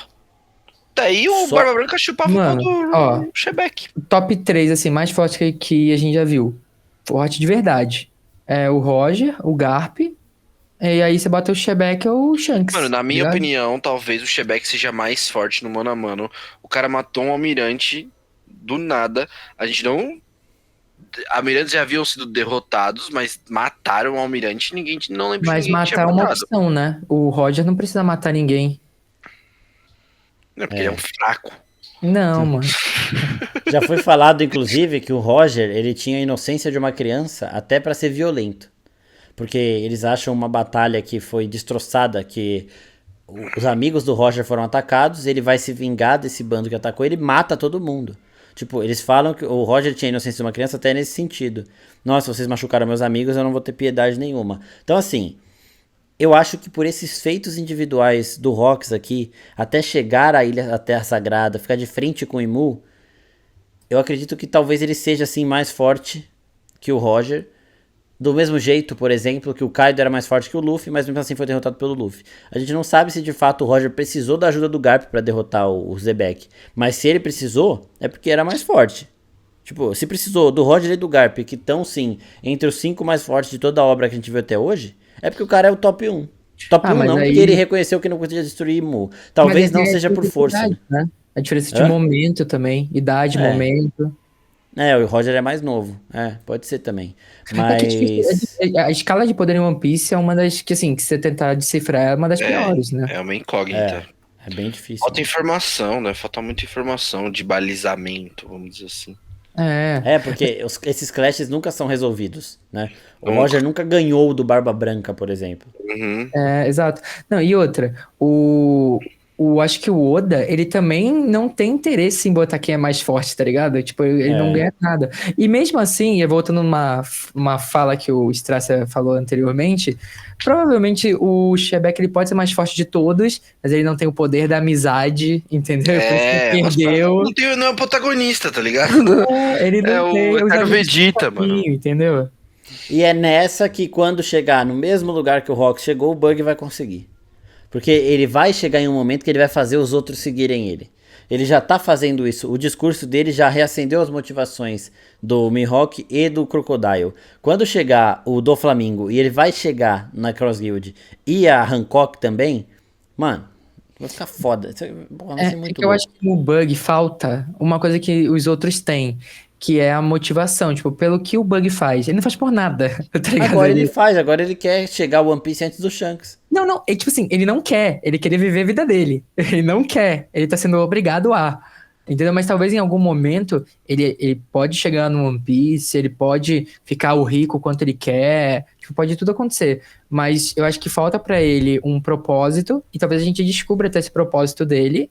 Daí o Só. Barba Branca chupava Mano, o Shebeck. Top 3, assim, mais forte que a gente já viu. Forte de verdade. É o Roger, o Garp. E aí você bota o Shebeck ou o Shanks. Mano, na minha ligado? opinião, talvez o Shebeck seja mais forte no mano a mano. O cara matou um almirante do nada. A gente não... Almirantes já haviam sido derrotados, mas mataram o almirante e ninguém não lembra de Mas ninguém que tinha matar é uma matado. opção, né? O Roger não precisa matar ninguém. Não, porque ele é um fraco. Não, mano. Já foi falado, inclusive, que o Roger, ele tinha a inocência de uma criança até pra ser violento. Porque eles acham uma batalha que foi destroçada, que os amigos do Roger foram atacados, ele vai se vingar desse bando que atacou, ele mata todo mundo. Tipo, eles falam que o Roger tinha a inocência de uma criança até nesse sentido. Nossa, vocês machucaram meus amigos, eu não vou ter piedade nenhuma. Então, assim, eu acho que por esses feitos individuais do Rox aqui, até chegar à Terra Sagrada, ficar de frente com o Imu, eu acredito que talvez ele seja, assim, mais forte que o Roger. Do mesmo jeito, por exemplo, que o Kaido era mais forte que o Luffy, mas mesmo assim foi derrotado pelo Luffy. A gente não sabe se de fato o Roger precisou da ajuda do Garp pra derrotar o Zebek. Mas se ele precisou, é porque era mais forte. Tipo, se precisou do Roger e do Garp, que estão sim entre os 5 mais fortes de toda a obra que a gente viu até hoje, é porque o cara é o top 1. Top 1 mas não, aí- porque ele reconheceu que não conseguia destruir Mu. Talvez Mas não é seja por força. Né? idade, né? A diferença de Hã? momento também. Idade, É. momento. O Roger é mais novo. Pode ser também. É que, tipo, Mas. a escala de poder em One Piece é uma das que, assim, que você tentar decifrar é uma das piores, né? É uma incógnita. É bem difícil. Falta informação, né? Falta muita informação de balizamento, vamos dizer assim. Porque esses clashes nunca são resolvidos, né? O Nunca. Roger nunca ganhou do Barba Branca, por exemplo. Uhum. Exato. Não, e outra, o acho que o Oda, ele também não tem interesse em botar quem é mais forte, tá ligado? Tipo, ele não ganha nada. E mesmo assim, e voltando uma fala que o Strasser falou anteriormente, provavelmente o Shebeck ele pode ser mais forte de todos, mas ele não tem o poder da amizade, entendeu? Por isso que ele perdeu. Não é o protagonista, tá ligado? Ele não tem os Eterno amigos Vegeta, do caminho, mano. entendeu? E é nessa que quando chegar no mesmo lugar que o Rock chegou, o Bug vai conseguir. Porque ele vai chegar em um momento que ele vai fazer os outros seguirem ele. Ele já tá fazendo isso. O discurso dele já reacendeu as motivações do Mihawk e do Crocodile. Quando chegar o do Flamingo e ele vai chegar na Cross Guild e a Hancock também, mano, vai ficar foda. Vai ser muito eu louco. acho que no Bug falta uma coisa que os outros têm, que é a motivação. Tipo, pelo que o Bug faz. Ele não faz por nada, tá ligado? Agora ele faz, agora ele quer chegar ao One Piece antes do Shanks. Não, é tipo assim, ele não quer, ele queria viver a vida dele. Ele não quer, ele tá sendo obrigado a. Entendeu? Mas talvez em algum momento ele pode chegar no One Piece, ele pode ficar o rico quanto ele quer, tipo, pode tudo acontecer. Mas eu acho que falta pra ele um propósito, e talvez a gente descubra até esse propósito dele.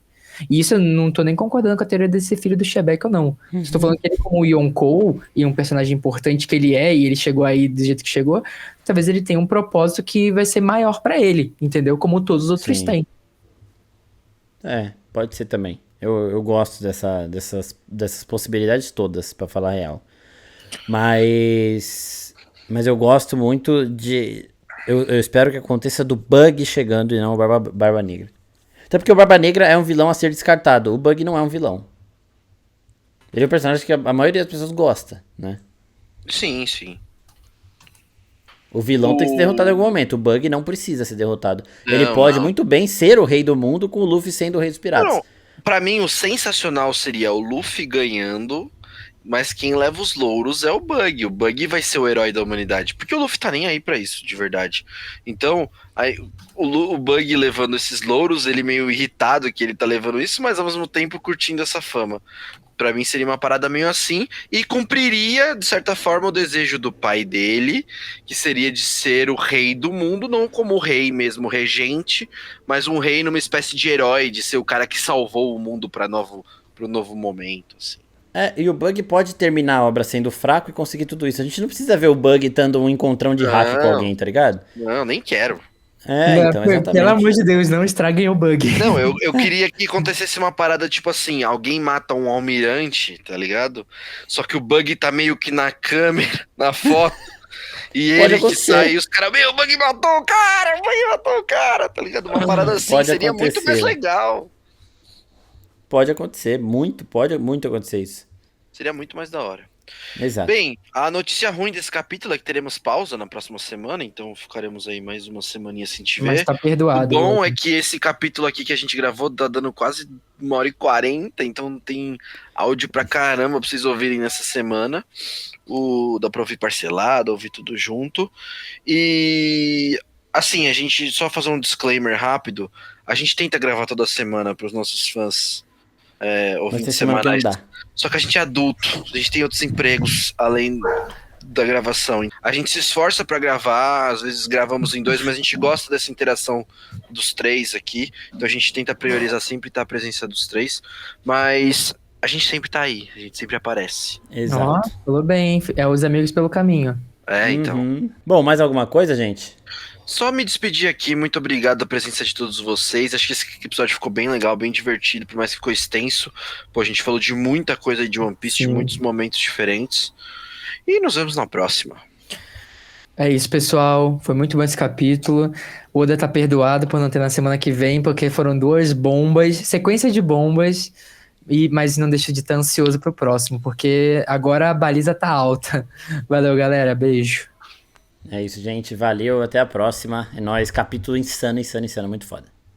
E isso eu não tô nem concordando com a teoria desse filho do Shebeck ou não. Estou falando que ele, como o Yonkou, e um personagem importante que ele é, e ele chegou aí do jeito que chegou, talvez ele tenha um propósito que vai ser maior pra ele, entendeu? Como todos os outros Sim. têm. Pode ser também. Eu gosto dessas possibilidades todas, pra falar a real. Mas eu gosto muito de... Eu espero que aconteça do Bug chegando e não o Barba Negra. Até porque o Barba Negra é um vilão a ser descartado. O Bug não é um vilão. Ele é um personagem que a maioria das pessoas gosta, né? Sim, sim. O vilão tem que ser derrotado em algum momento. O Bug não precisa ser derrotado. Ele Não, pode não. muito bem ser o rei do mundo com o Luffy sendo o rei dos piratas. Não, pra mim o sensacional seria o Luffy ganhando, mas quem leva os louros é o Bug. O Bug vai ser o herói da humanidade, porque o Luffy tá nem aí pra isso, de verdade. Então, aí, o Bug levando esses louros, ele meio irritado que ele tá levando isso, mas ao mesmo tempo curtindo essa fama. Pra mim seria uma parada meio assim, e cumpriria, de certa forma, o desejo do pai dele, que seria de ser o rei do mundo, não como o rei mesmo, regente, mas um rei numa espécie de herói, de ser o cara que salvou o mundo pro novo momento, assim. E o Bug pode terminar a obra sendo fraco e conseguir tudo isso. A gente não precisa ver o Bug dando um encontrão de hack com alguém, tá ligado? Não, nem quero. Então, exatamente. Pelo amor de Deus, não estraguem o Bug. Não, eu queria que acontecesse uma parada tipo assim, alguém mata um almirante, tá ligado? Só que o Bug tá meio que na câmera, na foto, e ele que sai, e os caras, o Bug matou o cara, tá ligado? Uma parada assim Pode seria acontecer. muito mais legal. Pode acontecer, pode muito acontecer isso. Seria muito mais da hora. Exato. Bem, a notícia ruim desse capítulo é que teremos pausa na próxima semana, então ficaremos aí mais uma semaninha sem te ver. Mas tá perdoado. O bom é que esse capítulo aqui que a gente gravou tá dando quase 1h40, então tem áudio pra caramba pra vocês ouvirem nessa semana. Dá pra ouvir parcelado, ouvir tudo junto. E assim, a gente só fazer um disclaimer rápido, a gente tenta gravar toda semana pros nossos fãs ouvintes semanais. Só que a gente é adulto, a gente tem outros empregos além da gravação. A gente se esforça pra gravar, às vezes gravamos em 2, mas a gente gosta dessa interação dos 3 aqui. Então a gente tenta priorizar sempre a presença dos 3. Mas a gente sempre tá aí, a gente sempre aparece. Exato. Falou bem, é os amigos pelo caminho. Então. Bom, mais alguma coisa, gente? Só me despedir aqui, muito obrigado pela presença de todos vocês. Acho que esse episódio ficou bem legal, bem divertido, por mais que ficou extenso. Pô, a gente falou de muita coisa de One Piece, de muitos momentos diferentes. E nos vemos na próxima. É isso, pessoal. Foi muito bom esse capítulo. O Oda tá perdoado por não ter na semana que vem, porque foram 2 bombas, sequência de bombas, mas não deixa de estar ansioso pro próximo, porque agora a baliza tá alta. Valeu, galera. Beijo. É isso, gente. Valeu. Até a próxima. É nóis. Capítulo insano, muito foda.